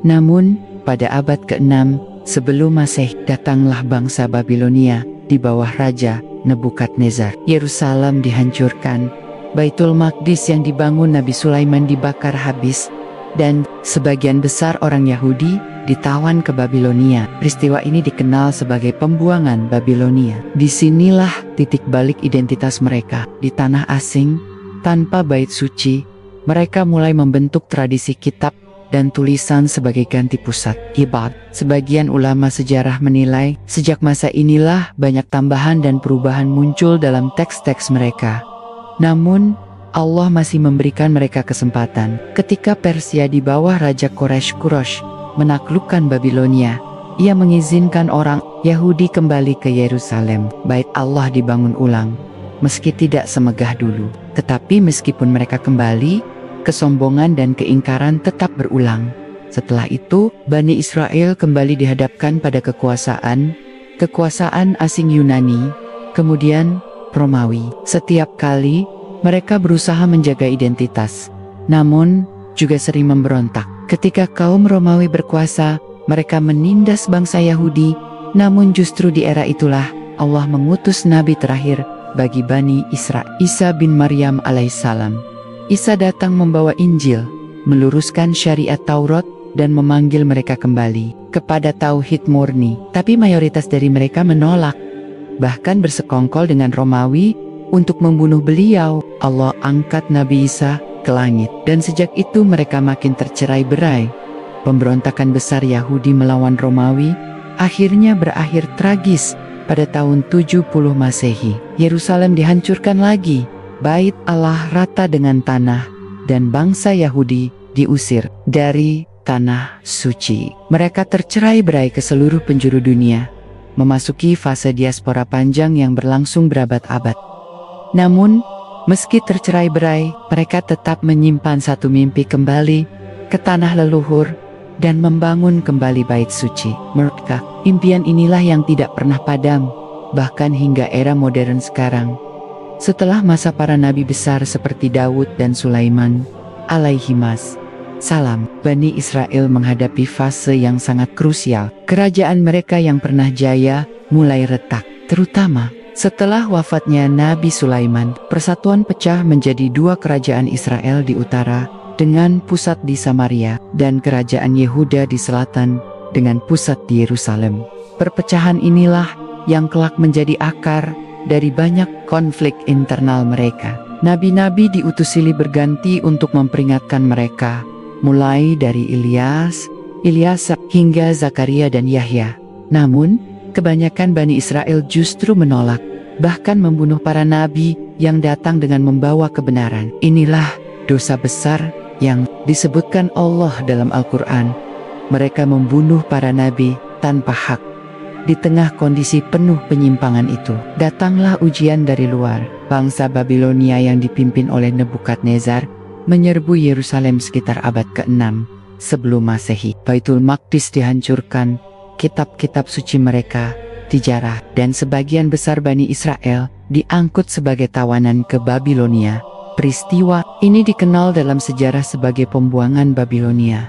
Namun, pada abad ke-6 sebelum Masehi, datanglah bangsa Babilonia di bawah Raja Nebukadnezar. Yerusalem dihancurkan, Baitul Maqdis yang dibangun Nabi Sulaiman dibakar habis, dan sebagian besar orang Yahudi ditawan ke Babilonia. Peristiwa ini dikenal sebagai pembuangan Babilonia. Disinilah titik balik identitas mereka. Di tanah asing, tanpa bait suci, mereka mulai membentuk tradisi kitab dan tulisan sebagai ganti pusat ibadah. Sebagian ulama sejarah menilai, sejak masa inilah banyak tambahan dan perubahan muncul dalam teks-teks mereka. Namun, Allah masih memberikan mereka kesempatan. Ketika Persia di bawah Raja Quraisy menaklukkan Babilonia, ia mengizinkan orang Yahudi kembali ke Yerusalem. Bait Allah dibangun ulang, meski tidak semegah dulu. Tetapi meskipun mereka kembali, kesombongan dan keingkaran tetap berulang. Setelah itu, Bani Israel kembali dihadapkan pada kekuasaan asing Yunani, kemudian Romawi. Setiap kali, mereka berusaha menjaga identitas, namun juga sering memberontak. Ketika kaum Romawi berkuasa, mereka menindas bangsa Yahudi, namun justru di era itulah Allah mengutus Nabi terakhir bagi Bani Israel, Isa bin Maryam alaihissalam. Isa datang membawa Injil, meluruskan syariat Taurat, dan memanggil mereka kembali kepada tauhid murni. Tapi mayoritas dari mereka menolak, bahkan bersekongkol dengan Romawi untuk membunuh beliau. Allah angkat Nabi Isa ke langit, dan sejak itu mereka makin tercerai-berai. Pemberontakan besar Yahudi melawan Romawi akhirnya berakhir tragis pada tahun 70 Masehi. Yerusalem dihancurkan lagi, Bait Allah rata dengan tanah, dan bangsa Yahudi diusir dari tanah suci. Mereka tercerai-berai ke seluruh penjuru dunia, memasuki fase diaspora panjang yang berlangsung berabad-abad. Namun, meski tercerai-berai, mereka tetap menyimpan satu mimpi: kembali ke tanah leluhur dan membangun kembali bait suci mereka. Impian inilah yang tidak pernah padam, bahkan hingga era modern sekarang. Setelah masa para nabi besar seperti Daud dan Sulaiman alaihimas salam, Bani Israel menghadapi fase yang sangat krusial. Kerajaan mereka yang pernah jaya mulai retak, terutama setelah wafatnya Nabi Sulaiman. Persatuan pecah menjadi 2 kerajaan Israel di utara dengan pusat di Samaria, dan kerajaan Yehuda di selatan dengan pusat di Yerusalem. Perpecahan inilah yang kelak menjadi akar dari banyak konflik internal mereka. Nabi-nabi diutus silih berganti untuk memperingatkan mereka, mulai dari Ilyas, hingga Zakaria dan Yahya. Namun, kebanyakan Bani Israel justru menolak, bahkan membunuh para nabi yang datang dengan membawa kebenaran. Inilah dosa besar yang disebutkan Allah dalam Al-Quran. Mereka membunuh para nabi tanpa hak. Di tengah kondisi penuh penyimpangan itu, datanglah ujian dari luar. Bangsa Babilonia yang dipimpin oleh Nebukadnezar menyerbu Yerusalem sekitar abad ke-6 sebelum Masehi. Baitul Maqdis dihancurkan, kitab-kitab suci mereka dijarah, dan sebagian besar Bani Israel diangkut sebagai tawanan ke Babilonia. Peristiwa ini dikenal dalam sejarah sebagai pembuangan Babilonia.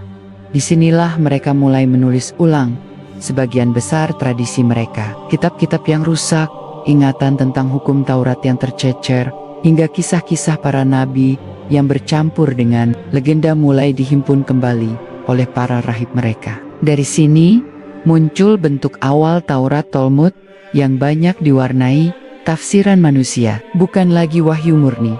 Disinilah mereka mulai menulis ulang sebagian besar tradisi mereka. Kitab-kitab yang rusak, ingatan tentang hukum Taurat yang tercecer, hingga kisah-kisah para nabi yang bercampur dengan legenda mulai dihimpun kembali oleh para rahib mereka. Dari sini muncul bentuk awal Taurat Talmud yang banyak diwarnai tafsiran manusia, bukan lagi wahyu murni.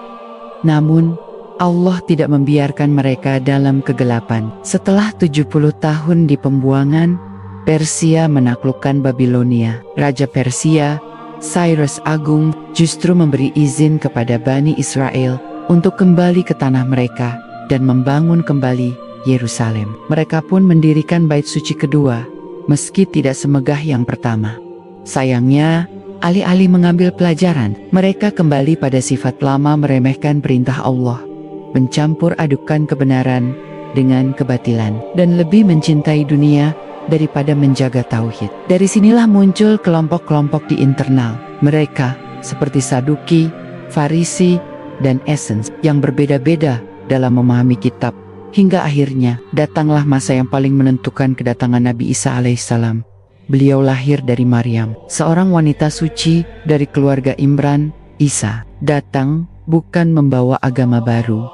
Namun, Allah tidak membiarkan mereka dalam kegelapan. Setelah 70 tahun di pembuangan, Persia menaklukkan Babilonia. Raja Persia, Cyrus Agung, justru memberi izin kepada Bani Israel untuk kembali ke tanah mereka dan membangun kembali Yerusalem. Mereka pun mendirikan bait suci kedua, meski tidak semegah yang pertama. Sayangnya, alih-alih mengambil pelajaran, mereka kembali pada sifat lama meremehkan perintah Allah, mencampur adukan kebenaran dengan kebatilan, dan lebih mencintai dunia daripada menjaga tauhid. Dari sinilah muncul kelompok-kelompok di internal mereka, seperti Saduki, Farisi, dan Essens, yang berbeda-beda dalam memahami kitab. Hingga akhirnya, datanglah masa yang paling menentukan kedatangan Nabi Isa alaihissalam. Beliau lahir dari Maryam, seorang wanita suci dari keluarga Imran. Isa datang bukan membawa agama baru,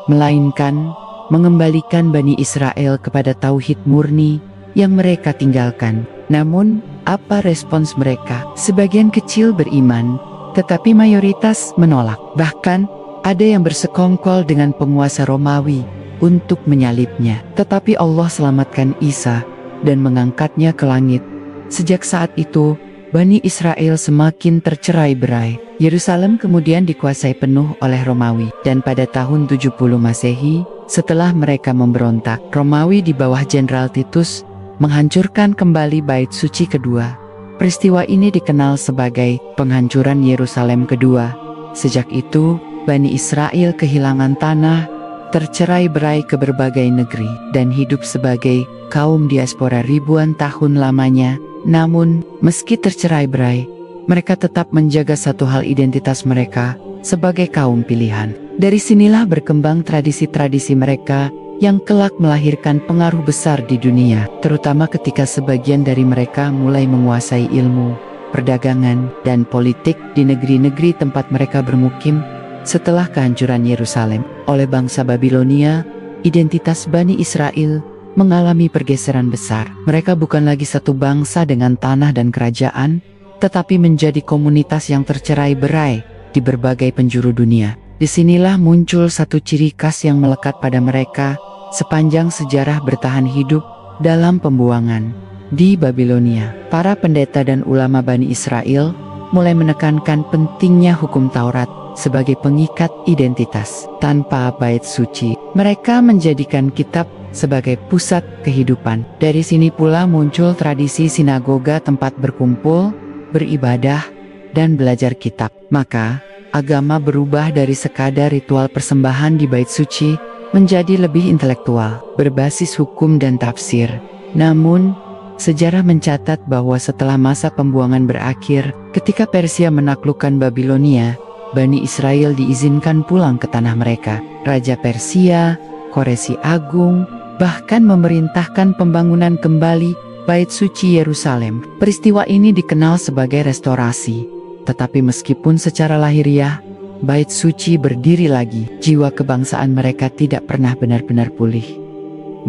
melainkan mengembalikan Bani Israel kepada tauhid murni yang mereka tinggalkan. Namun, apa respons mereka? Sebagian kecil beriman, tetapi mayoritas menolak. Bahkan, ada yang bersekongkol dengan penguasa Romawi untuk menyalibnya. Tetapi Allah selamatkan Isa dan mengangkatnya ke langit. Sejak saat itu, Bani Israel semakin tercerai-berai. Yerusalem kemudian dikuasai penuh oleh Romawi. Dan pada tahun 70 Masehi, setelah mereka memberontak, Romawi di bawah Jenderal Titus menghancurkan kembali bait suci kedua. Peristiwa ini dikenal sebagai penghancuran Yerusalem kedua. Sejak itu, Bani Israel kehilangan tanah, tercerai-berai ke berbagai negeri, dan hidup sebagai kaum diaspora ribuan tahun lamanya. Namun, meski tercerai-berai, mereka tetap menjaga satu hal, identitas mereka sebagai kaum pilihan. Dari sinilah berkembang tradisi-tradisi mereka yang kelak melahirkan pengaruh besar di dunia, terutama ketika sebagian dari mereka mulai menguasai ilmu, perdagangan, dan politik di negeri-negeri tempat mereka bermukim. Setelah kehancuran Yerusalem oleh bangsa Babilonia, identitas Bani Israel mengalami pergeseran besar. Mereka bukan lagi satu bangsa dengan tanah dan kerajaan, tetapi menjadi komunitas yang tercerai-berai di berbagai penjuru dunia. Disinilah muncul satu ciri khas yang melekat pada mereka sepanjang sejarah bertahan hidup dalam pembuangan. Di Babilonia, para pendeta dan ulama Bani Israel mulai menekankan pentingnya hukum Taurat sebagai pengikat identitas. Tanpa bait suci, mereka menjadikan kitab sebagai pusat kehidupan. Dari sini pula muncul tradisi sinagoga, tempat berkumpul, beribadah, dan belajar kitab. Maka, agama berubah dari sekadar ritual persembahan di bait suci menjadi lebih intelektual, berbasis hukum dan tafsir. Namun, sejarah mencatat bahwa setelah masa pembuangan berakhir, ketika Persia menaklukkan Babilonia, Bani Israel diizinkan pulang ke tanah mereka. Raja Persia, Koresi Agung, bahkan memerintahkan pembangunan kembali bait suci Yerusalem. Peristiwa ini dikenal sebagai restorasi. Tetapi meskipun secara lahiriah bait suci berdiri lagi, jiwa kebangsaan mereka tidak pernah benar-benar pulih.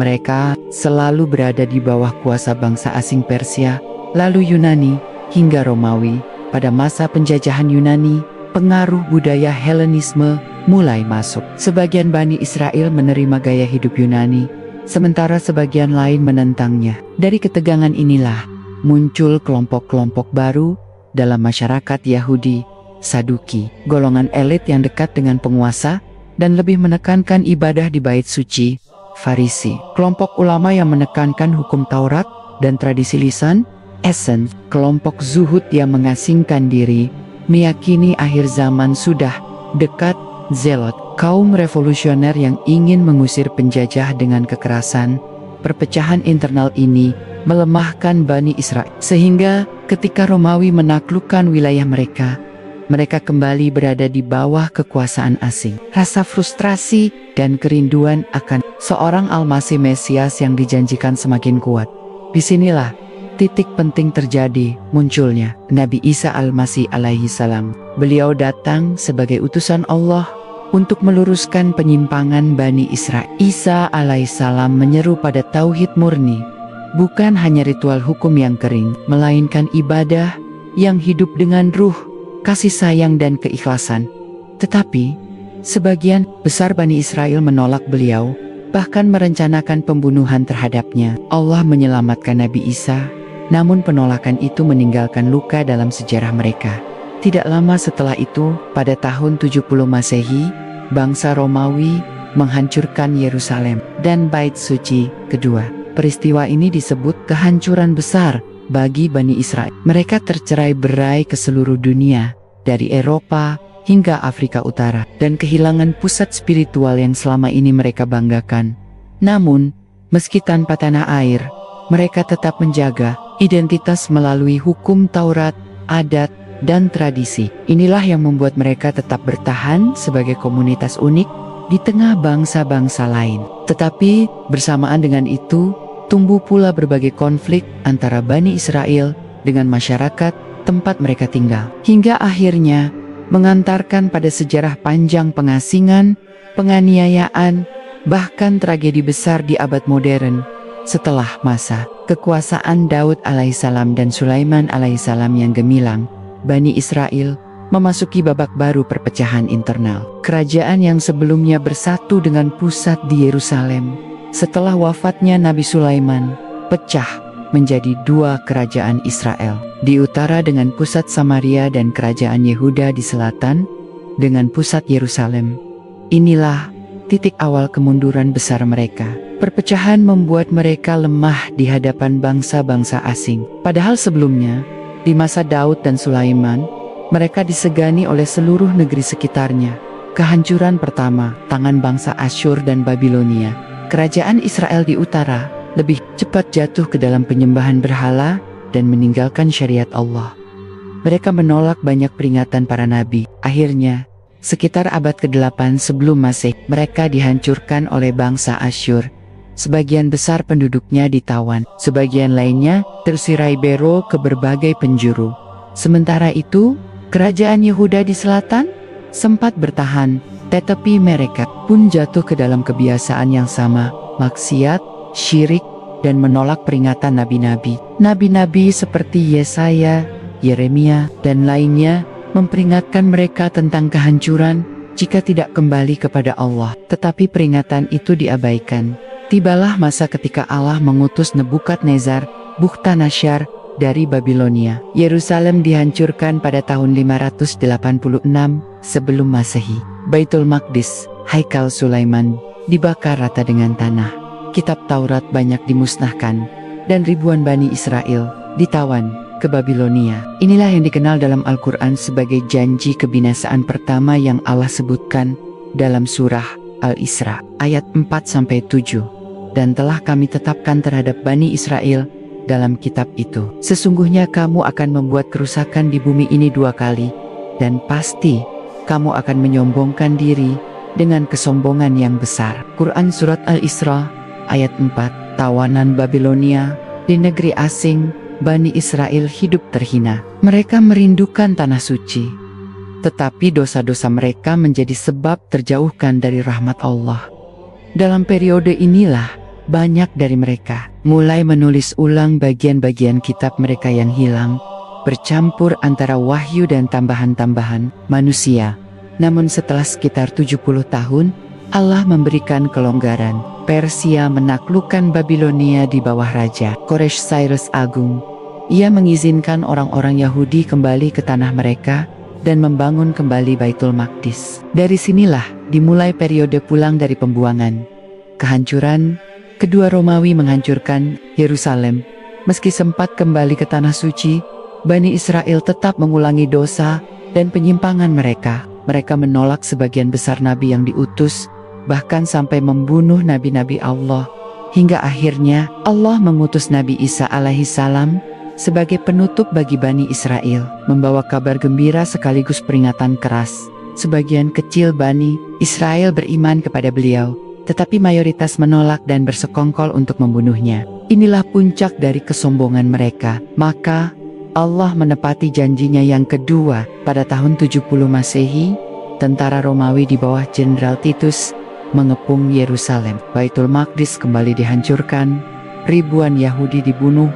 Mereka selalu berada di bawah kuasa bangsa asing Persia, lalu Yunani, hingga Romawi. Pada masa penjajahan Yunani, pengaruh budaya Helenisme mulai masuk. Sebagian Bani Israel menerima gaya hidup Yunani, sementara sebagian lain menentangnya. Dari ketegangan inilah muncul kelompok-kelompok baru dalam masyarakat Yahudi, Saduki, golongan elit yang dekat dengan penguasa dan lebih menekankan ibadah di bait suci. Farisi, kelompok ulama yang menekankan hukum Taurat dan tradisi lisan. Essens, kelompok zuhud yang mengasingkan diri, meyakini akhir zaman sudah dekat. Zelot, kaum revolusioner yang ingin mengusir penjajah dengan kekerasan. Perpecahan internal ini melemahkan Bani Israel, sehingga ketika Romawi menaklukkan wilayah mereka, mereka kembali berada di bawah kekuasaan asing. Rasa frustrasi dan kerinduan akan seorang Al-Masih Mesias yang dijanjikan semakin kuat. Disinilah titik penting terjadi, munculnya Nabi Isa Al-Masih alaihi salam. Beliau datang sebagai utusan Allah untuk meluruskan penyimpangan Bani Israel. Isa alaihissalam menyeru pada tauhid murni, bukan hanya ritual hukum yang kering, melainkan ibadah yang hidup dengan ruh, kasih sayang dan keikhlasan. Tetapi, Sebagian besar Bani Israel menolak beliau, bahkan merencanakan pembunuhan terhadapnya. Allah menyelamatkan Nabi Isa, namun penolakan itu meninggalkan luka dalam sejarah mereka. Tidak lama setelah itu, pada tahun 70 Masehi, bangsa Romawi menghancurkan Yerusalem dan Bait Suci kedua. Peristiwa ini disebut kehancuran besar bagi Bani Israel. Mereka tercerai-berai ke seluruh dunia, dari Eropa hingga Afrika Utara, dan kehilangan pusat spiritual yang selama ini mereka banggakan. Namun, meski tanpa tanah air, mereka tetap menjaga identitas melalui hukum Taurat, adat, dan tradisi. Inilah yang membuat mereka tetap bertahan sebagai komunitas unik di tengah bangsa-bangsa lain. Tetapi, bersamaan dengan itu, tumbuh pula berbagai konflik antara Bani Israel dengan masyarakat tempat mereka tinggal. Hingga akhirnya, mengantarkan pada sejarah panjang pengasingan, penganiayaan, bahkan tragedi besar di abad modern. Setelah masa kekuasaan Daud alaihissalam dan Sulaiman alaihissalam yang gemilang, Bani Israel memasuki babak baru perpecahan internal. Kerajaan yang sebelumnya bersatu dengan pusat di Yerusalem, setelah wafatnya Nabi Sulaiman, pecah menjadi dua kerajaan Israel. Di utara dengan pusat Samaria dan kerajaan Yehuda di selatan dengan pusat Yerusalem. Inilah titik awal kemunduran besar mereka. Perpecahan membuat mereka lemah di hadapan bangsa-bangsa asing. Padahal sebelumnya, di masa Daud dan Sulaiman, mereka disegani oleh seluruh negeri sekitarnya. Kehancuran pertama, tangan bangsa Asyur dan Babilonia. Kerajaan Israel di utara lebih cepat jatuh ke dalam penyembahan berhala dan meninggalkan syariat Allah. Mereka menolak banyak peringatan para nabi. Akhirnya, sekitar abad ke-8 sebelum Masehi, mereka dihancurkan oleh bangsa Asyur. Sebagian besar penduduknya ditawan, sebagian lainnya tersirai bero ke berbagai penjuru. Sementara itu, kerajaan Yehuda di selatan sempat bertahan, tetapi mereka pun jatuh ke dalam kebiasaan yang sama, maksiat, syirik, dan menolak peringatan nabi-nabi. Nabi-nabi seperti Yesaya, Yeremia, dan lainnya memperingatkan mereka tentang kehancuran jika tidak kembali kepada Allah. Tetapi peringatan itu diabaikan. Tibalah masa ketika Allah mengutus Nebukadnezar, Bukhtanasar, dari Babilonia. Yerusalem dihancurkan pada tahun 586 sebelum Masehi. Baitul Maqdis, Haikal Sulaiman, dibakar rata dengan tanah. Kitab Taurat banyak dimusnahkan, dan ribuan Bani Israel ditawan ke Babilonia. Inilah yang dikenal dalam Al-Quran sebagai janji kebinasaan pertama yang Allah sebutkan dalam surah Al-Isra, ayat 4-7. Dan telah kami tetapkan terhadap Bani Israel dalam kitab itu, sesungguhnya kamu akan membuat kerusakan di bumi ini 2 kali, dan pasti kamu akan menyombongkan diri dengan kesombongan yang besar. Quran Surat Al-Isra ayat 4. Tawanan Babilonia di negeri asing, Bani Israel hidup terhina. Mereka merindukan tanah suci, tetapi dosa-dosa mereka menjadi sebab terjauhkan dari rahmat Allah. Dalam periode inilah banyak dari mereka mulai menulis ulang bagian-bagian kitab mereka yang hilang, bercampur antara wahyu dan tambahan-tambahan manusia. Namun setelah sekitar 70 tahun, Allah memberikan kelonggaran. Persia menaklukkan Babilonia di bawah Raja Koresh Cyrus Agung. Ia mengizinkan orang-orang Yahudi kembali ke tanah mereka dan membangun kembali Baitul Maqdis. Dari sinilah dimulai periode pulang dari pembuangan. Kehancuran kedua Romawi menghancurkan Yerusalem. Meski sempat kembali ke tanah suci, Bani Israel tetap mengulangi dosa dan penyimpangan mereka. Mereka menolak sebagian besar nabi yang diutus, bahkan sampai membunuh nabi-nabi Allah. Hingga akhirnya Allah mengutus Nabi Isa alaihissalam sebagai penutup bagi Bani Israel, membawa kabar gembira sekaligus peringatan keras. Sebagian kecil Bani Israel beriman kepada beliau, tetapi mayoritas menolak dan bersekongkol untuk membunuhnya. Inilah puncak dari kesombongan mereka. Maka Allah menepati janjinya yang kedua. Pada tahun 70 Masehi, tentara Romawi di bawah Jenderal Titus mengepung Yerusalem. Baitul Maqdis kembali dihancurkan, ribuan Yahudi dibunuh,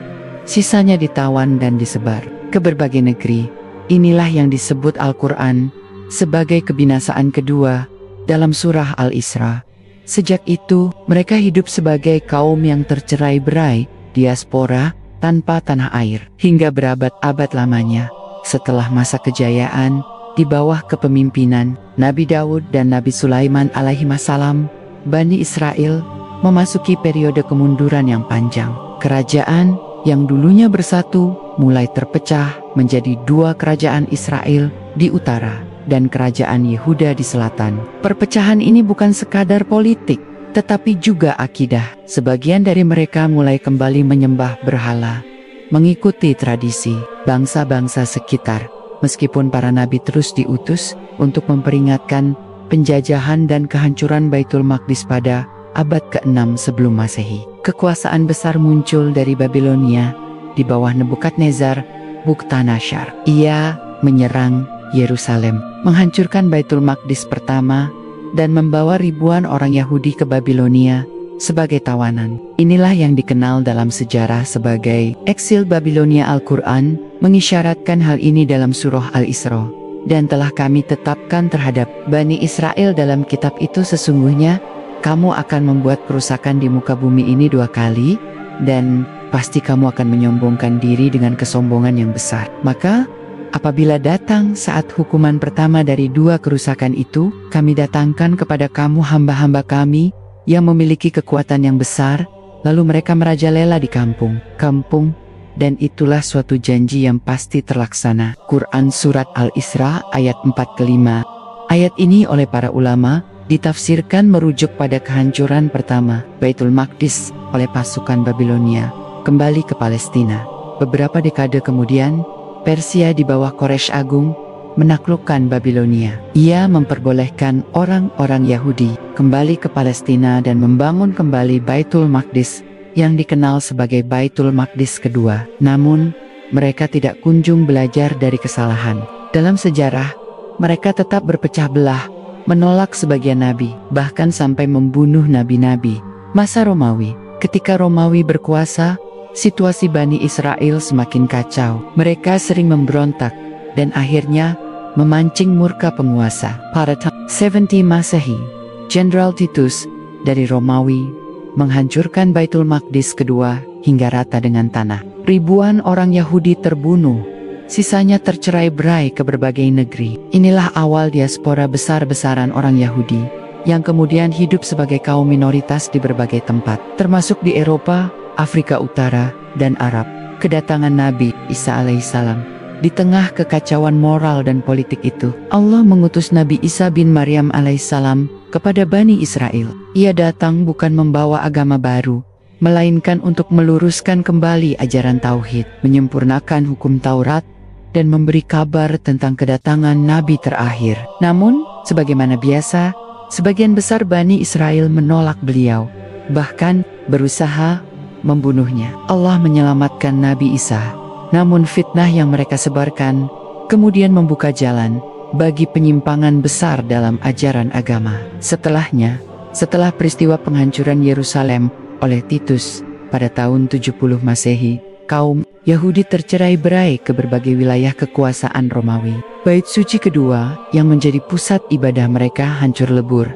sisanya ditawan dan disebar ke berbagai negeri. Inilah yang disebut Al-Quran sebagai kebinasaan kedua dalam surah Al-Isra. Sejak itu, mereka hidup sebagai kaum yang tercerai-berai, diaspora, tanpa tanah air, hingga berabad-abad lamanya. Setelah masa kejayaan, di bawah kepemimpinan Nabi Daud dan Nabi Sulaiman alaihissalam, Bani Israel memasuki periode kemunduran yang panjang. Kerajaan yang dulunya bersatu mulai terpecah menjadi dua, kerajaan Israel di utara dan kerajaan Yehuda di selatan. Perpecahan ini bukan sekadar politik, tetapi juga akidah. Sebagian dari mereka mulai kembali menyembah berhala, mengikuti tradisi bangsa-bangsa sekitar, meskipun para nabi terus diutus untuk memperingatkan penjajahan dan kehancuran Baitul Maqdis pada abad ke-6 sebelum Masehi. Kekuasaan besar muncul dari Babilonia di bawah Nebukadnezar Bukhtanasyar. Ia menyerang Yerusalem, menghancurkan Baitul Maqdis pertama, dan membawa ribuan orang Yahudi ke Babilonia sebagai tawanan. Inilah yang dikenal dalam sejarah sebagai eksil Babilonia. Al-Quran mengisyaratkan hal ini dalam surah Al-Isra. Dan telah kami tetapkan terhadap Bani Israel dalam kitab itu, sesungguhnya kamu akan membuat kerusakan di muka bumi ini 2 kali, dan pasti kamu akan menyombongkan diri dengan kesombongan yang besar. Maka, apabila datang saat hukuman pertama dari 2 kerusakan itu, kami datangkan kepada kamu hamba-hamba kami yang memiliki kekuatan yang besar, lalu mereka merajalela di kampung, dan itulah suatu janji yang pasti terlaksana. Quran Surat Al-Isra ayat 4-5. Ayat ini oleh para ulama ditafsirkan merujuk pada kehancuran pertama Baitul Maqdis oleh pasukan Babilonia kembali ke Palestina. Beberapa dekade kemudian, Persia di bawah Quraisy Agung menaklukkan Babilonia. Ia memperbolehkan orang-orang Yahudi kembali ke Palestina dan membangun kembali Baitul Maqdis yang dikenal sebagai Baitul Maqdis kedua. Namun, mereka tidak kunjung belajar dari kesalahan. Dalam sejarah, mereka tetap berpecah belah, menolak sebagian nabi, bahkan sampai membunuh nabi-nabi. Masa Romawi, ketika Romawi berkuasa, situasi Bani Israel semakin kacau. Mereka sering memberontak, dan akhirnya memancing murka penguasa. Pada tahun 70 Masehi, Jenderal Titus dari Romawi menghancurkan Baitul Maqdis kedua hingga rata dengan tanah. Ribuan orang Yahudi terbunuh, sisanya tercerai-berai ke berbagai negeri. Inilah awal diaspora besar-besaran orang Yahudi, yang kemudian hidup sebagai kaum minoritas di berbagai tempat, termasuk di Eropa, Afrika Utara, dan Arab. Kedatangan Nabi Isa alaihissalam. Di tengah kekacauan moral dan politik itu, Allah mengutus Nabi Isa bin Maryam alaihissalam kepada Bani Israel. Ia datang bukan membawa agama baru, melainkan untuk meluruskan kembali ajaran Tauhid, menyempurnakan hukum Taurat, dan memberi kabar tentang kedatangan Nabi terakhir. Namun, sebagaimana biasa, sebagian besar Bani Israel menolak beliau, bahkan berusaha membunuhnya. Allah menyelamatkan Nabi Isa. Namun fitnah yang mereka sebarkan kemudian membuka jalan bagi penyimpangan besar dalam ajaran agama. Setelah peristiwa penghancuran Yerusalem oleh Titus pada tahun 70 Masehi, kaum Yahudi tercerai-berai ke berbagai wilayah kekuasaan Romawi. Bait suci kedua yang menjadi pusat ibadah mereka hancur lebur,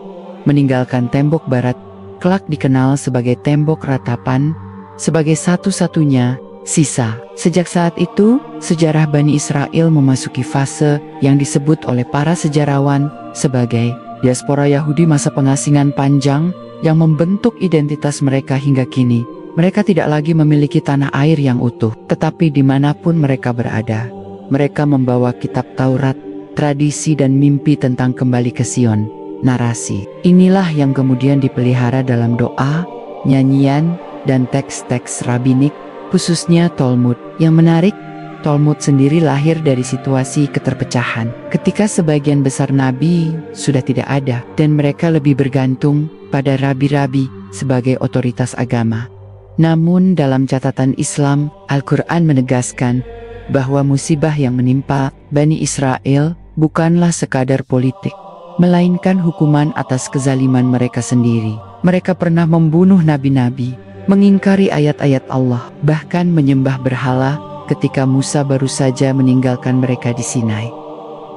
meninggalkan tembok barat, kelak dikenal sebagai tembok ratapan, sebagai satu-satunya sisa. Sejak saat itu, sejarah Bani Israel memasuki fase yang disebut oleh para sejarawan sebagai diaspora Yahudi, masa pengasingan panjang yang membentuk identitas mereka hingga kini. Mereka tidak lagi memiliki tanah air yang utuh, tetapi dimanapun mereka berada, mereka membawa kitab Taurat, tradisi dan mimpi tentang kembali ke Sion. Narasi inilah yang kemudian dipelihara dalam doa, nyanyian, dan teks-teks rabinik, khususnya Talmud. Yang menarik, Talmud sendiri lahir dari situasi keterpecahan, ketika sebagian besar nabi sudah tidak ada, dan mereka lebih bergantung pada rabi-rabi sebagai otoritas agama. Namun dalam catatan Islam, Al-Quran menegaskan bahwa musibah yang menimpa Bani Israel bukanlah sekadar politik, melainkan hukuman atas kezaliman mereka sendiri. Mereka pernah membunuh nabi-nabi, mengingkari ayat-ayat Allah, bahkan menyembah berhala ketika Musa baru saja meninggalkan mereka di Sinai.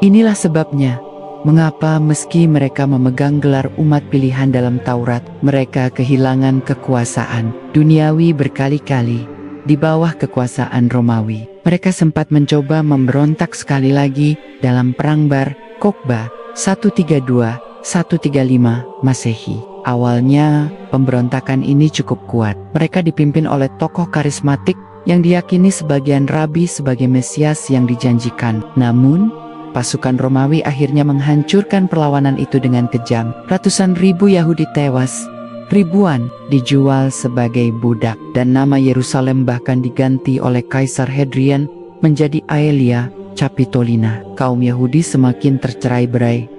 Inilah sebabnya mengapa meski mereka memegang gelar umat pilihan dalam Taurat, mereka kehilangan kekuasaan duniawi berkali-kali di bawah kekuasaan Romawi. Mereka sempat mencoba memberontak sekali lagi dalam Perang Bar Kokhba 132-135 Masehi. Awalnya, pemberontakan ini cukup kuat. Mereka dipimpin oleh tokoh karismatik yang diyakini sebagian rabi sebagai Mesias yang dijanjikan. Namun, pasukan Romawi akhirnya menghancurkan perlawanan itu dengan kejam. Ratusan ribu Yahudi tewas, ribuan dijual sebagai budak, dan nama Yerusalem bahkan diganti oleh Kaisar Hadrian menjadi Aelia Capitolina. Kaum Yahudi semakin tercerai-berai.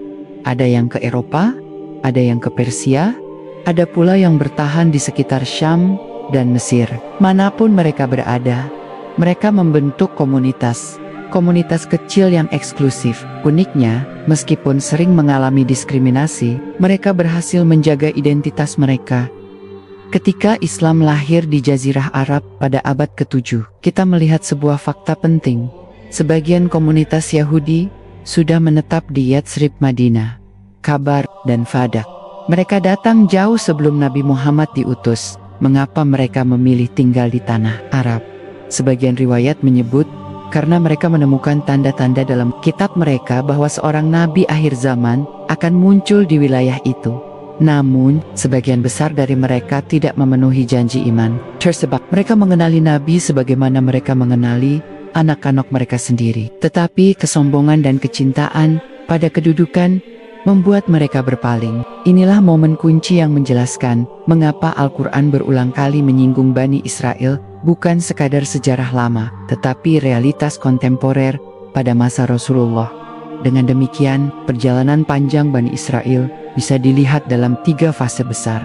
Ada yang ke Eropa, ada yang ke Persia, ada pula yang bertahan di sekitar Syam dan Mesir. Manapun mereka berada, mereka membentuk komunitas kecil yang eksklusif. Uniknya, meskipun sering mengalami diskriminasi, mereka berhasil menjaga identitas mereka. Ketika Islam lahir di Jazirah Arab pada abad ke-7, kita melihat sebuah fakta penting. Sebagian komunitas Yahudi sudah menetap di Yatsrib Madinah, Kabar, dan Fadak. Mereka datang jauh sebelum Nabi Muhammad diutus. Mengapa mereka memilih tinggal di tanah Arab? Sebagian riwayat menyebut karena mereka menemukan tanda-tanda dalam kitab mereka bahwa seorang nabi akhir zaman akan muncul di wilayah itu. Namun, sebagian besar dari mereka tidak memenuhi janji iman tersebut. Mereka mengenali nabi sebagaimana mereka mengenali anak-anak mereka sendiri. Tetapi kesombongan dan kecintaan pada kedudukan membuat mereka berpaling. Inilah momen kunci yang menjelaskan mengapa Al-Quran berulang kali menyinggung Bani Israel, bukan sekadar sejarah lama, tetapi realitas kontemporer pada masa Rasulullah. Dengan demikian, perjalanan panjang Bani Israel bisa dilihat dalam 3 fase besar.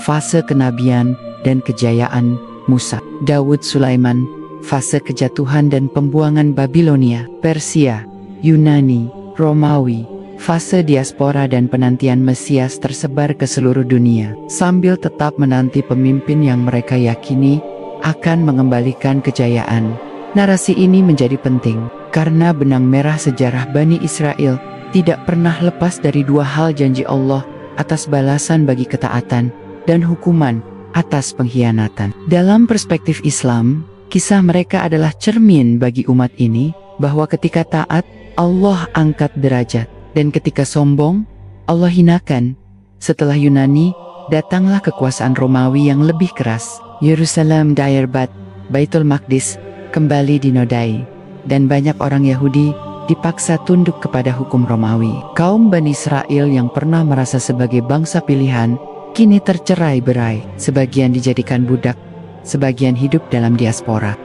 Fase kenabian dan kejayaan Musa, Daud, Sulaiman. Fase kejatuhan dan pembuangan Babilonia, Persia, Yunani, Romawi. Fase diaspora dan penantian Mesias tersebar ke seluruh dunia, sambil tetap menanti pemimpin yang mereka yakini akan mengembalikan kejayaan. Narasi ini menjadi penting, karena benang merah sejarah Bani Israel tidak pernah lepas dari 2 hal: janji Allah atas balasan bagi ketaatan, dan hukuman atas pengkhianatan. Dalam perspektif Islam, kisah mereka adalah cermin bagi umat ini, bahwa ketika taat, Allah angkat derajat. Dan ketika sombong, Allah hinakan. Setelah Yunani, datanglah kekuasaan Romawi yang lebih keras. Yerusalem direbut, Baitul Maqdis kembali dinodai, dan banyak orang Yahudi dipaksa tunduk kepada hukum Romawi. Kaum Bani Israel yang pernah merasa sebagai bangsa pilihan, kini tercerai-berai. Sebagian dijadikan budak, sebagian hidup dalam diaspora,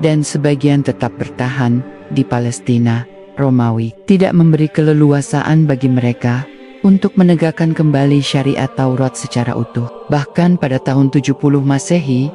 dan sebagian tetap bertahan di Palestina. Romawi tidak memberi keleluasaan bagi mereka untuk menegakkan kembali syariat Taurat secara utuh. Bahkan pada tahun 70 Masehi,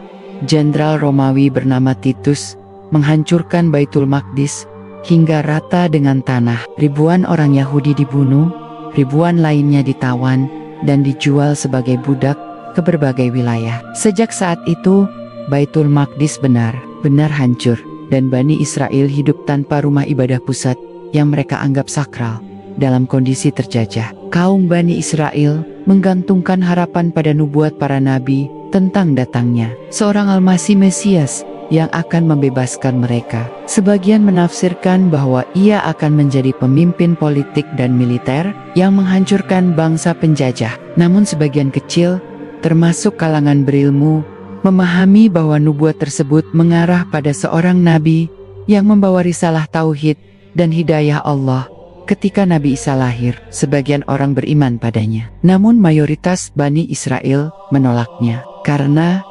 Jenderal Romawi bernama Titus menghancurkan Baitul Maqdis hingga rata dengan tanah. Ribuan orang Yahudi dibunuh, ribuan lainnya ditawan dan dijual sebagai budak ke berbagai wilayah. Sejak saat itu, Baitul Maqdis benar-benar hancur, dan Bani Israel hidup tanpa rumah ibadah pusat yang mereka anggap sakral. Dalam kondisi terjajah, kaum Bani Israel menggantungkan harapan pada nubuat para nabi tentang datangnya seorang Al-Masih Mesias yang akan membebaskan mereka. Sebagian menafsirkan bahwa ia akan menjadi pemimpin politik dan militer yang menghancurkan bangsa penjajah. Namun sebagian kecil, termasuk kalangan berilmu, memahami bahwa nubuat tersebut mengarah pada seorang nabi yang membawa risalah tauhid dan hidayah Allah. Ketika Nabi Isa lahir, sebagian orang beriman padanya. Namun mayoritas Bani Israel menolaknya, karena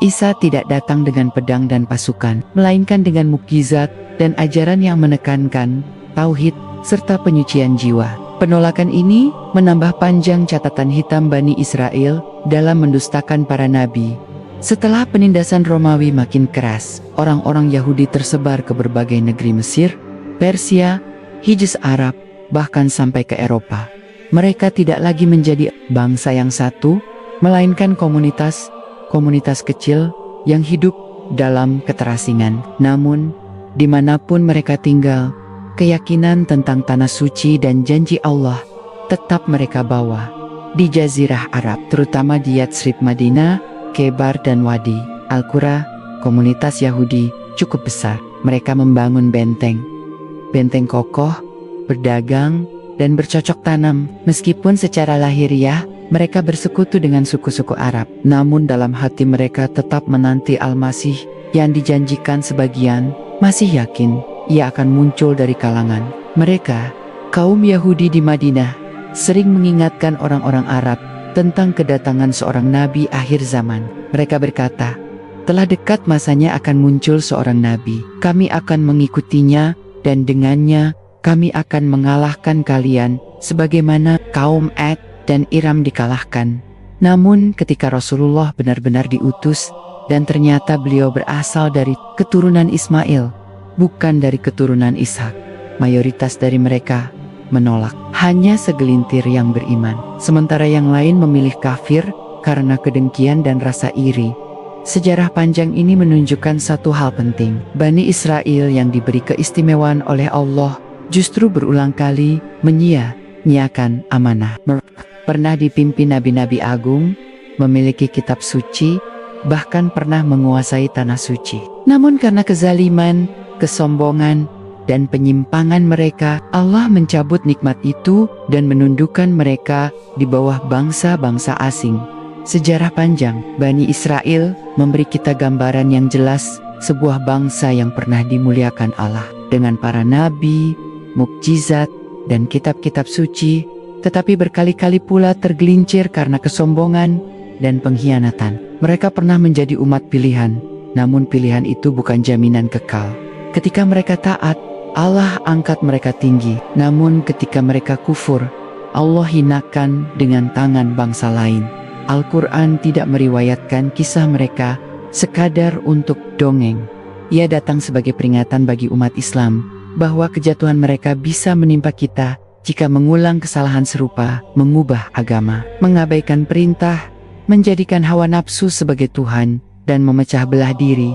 Isa tidak datang dengan pedang dan pasukan, melainkan dengan mukjizat dan ajaran yang menekankan tauhid serta penyucian jiwa. Penolakan ini menambah panjang catatan hitam Bani Israel dalam mendustakan para nabi. Setelah penindasan Romawi makin keras, orang-orang Yahudi tersebar ke berbagai negeri: Mesir, Persia, Hijaz Arab, bahkan sampai ke Eropa. Mereka tidak lagi menjadi bangsa yang satu, melainkan komunitas kecil yang hidup dalam keterasingan. Namun, dimanapun mereka tinggal, keyakinan tentang tanah suci dan janji Allah tetap mereka bawa. Di Jazirah Arab, terutama di Yatsrib Madinah, Kebar dan Wadi Al-Qura, komunitas Yahudi cukup besar. Mereka membangun benteng kokoh, berdagang, dan bercocok tanam. Meskipun secara lahiriah mereka bersekutu dengan suku-suku Arab, namun dalam hati mereka tetap menanti Al-Masih yang dijanjikan. Sebagian masih yakin ia akan muncul dari kalangan mereka. Kaum Yahudi di Madinah sering mengingatkan orang-orang Arab tentang kedatangan seorang nabi akhir zaman. Mereka berkata, telah dekat masanya akan muncul seorang nabi. Kami akan mengikutinya dan dengannya kami akan mengalahkan kalian sebagaimana kaum Ad dan Iram dikalahkan. Namun ketika Rasulullah benar-benar diutus dan ternyata beliau berasal dari keturunan Ismail, bukan dari keturunan Ishak, mayoritas dari mereka menolak. Hanya segelintir yang beriman, sementara yang lain memilih kafir karena kedengkian dan rasa iri. Sejarah panjang ini menunjukkan satu hal penting. Bani Israel yang diberi keistimewaan oleh Allah justru berulang kali menyia-nyiakan amanah. Pernah dipimpin nabi-nabi agung, memiliki kitab suci, bahkan pernah menguasai tanah suci. Namun karena kezaliman, kesombongan, dan penyimpangan mereka, Allah mencabut nikmat itu dan menundukkan mereka di bawah bangsa-bangsa asing. Sejarah panjang Bani Israel memberi kita gambaran yang jelas sebuah bangsa yang pernah dimuliakan Allah dengan para nabi, mukjizat, dan kitab-kitab suci, tetapi berkali-kali pula tergelincir karena kesombongan dan pengkhianatan. Mereka pernah menjadi umat pilihan, namun pilihan itu bukan jaminan kekal. Ketika mereka taat, Allah angkat mereka tinggi, namun ketika mereka kufur, Allah hinakan dengan tangan bangsa lain. Al-Quran tidak meriwayatkan kisah mereka sekadar untuk dongeng. Ia datang sebagai peringatan bagi umat Islam bahwa kejatuhan mereka bisa menimpa kita jika mengulang kesalahan serupa, mengubah agama, mengabaikan perintah, menjadikan hawa nafsu sebagai Tuhan, dan memecah belah diri.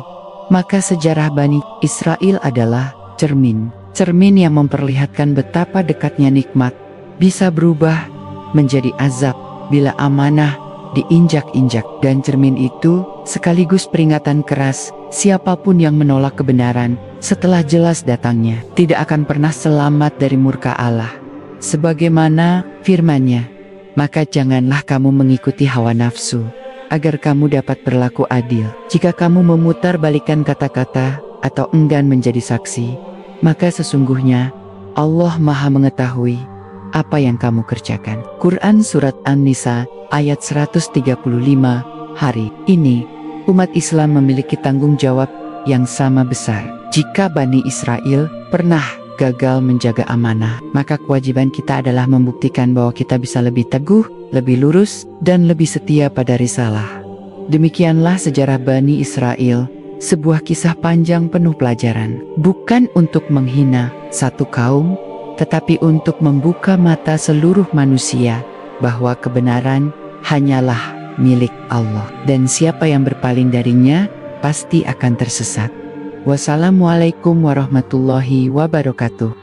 Maka sejarah Bani Israel adalah cermin yang memperlihatkan betapa dekatnya nikmat bisa berubah menjadi azab bila amanah diinjak-injak. Dan cermin itu sekaligus peringatan keras, siapapun yang menolak kebenaran setelah jelas datangnya tidak akan pernah selamat dari murka Allah. Sebagaimana firman-Nya, maka janganlah kamu mengikuti hawa nafsu agar kamu dapat berlaku adil. Jika kamu memutarbalikkan kata-kata atau enggan menjadi saksi, maka sesungguhnya Allah Maha mengetahui apa yang kamu kerjakan. Quran Surat An-Nisa ayat 135. Hari ini umat Islam memiliki tanggung jawab yang sama besar. Jika Bani Israel pernah gagal menjaga amanah, maka kewajiban kita adalah membuktikan bahwa kita bisa lebih teguh, lebih lurus, dan lebih setia pada risalah. Demikianlah sejarah Bani Israel, sebuah kisah panjang penuh pelajaran, bukan untuk menghina satu kaum, tetapi untuk membuka mata seluruh manusia bahwa kebenaran hanyalah milik Allah, dan siapa yang berpaling darinya pasti akan tersesat. Wassalamualaikum warahmatullahi wabarakatuh.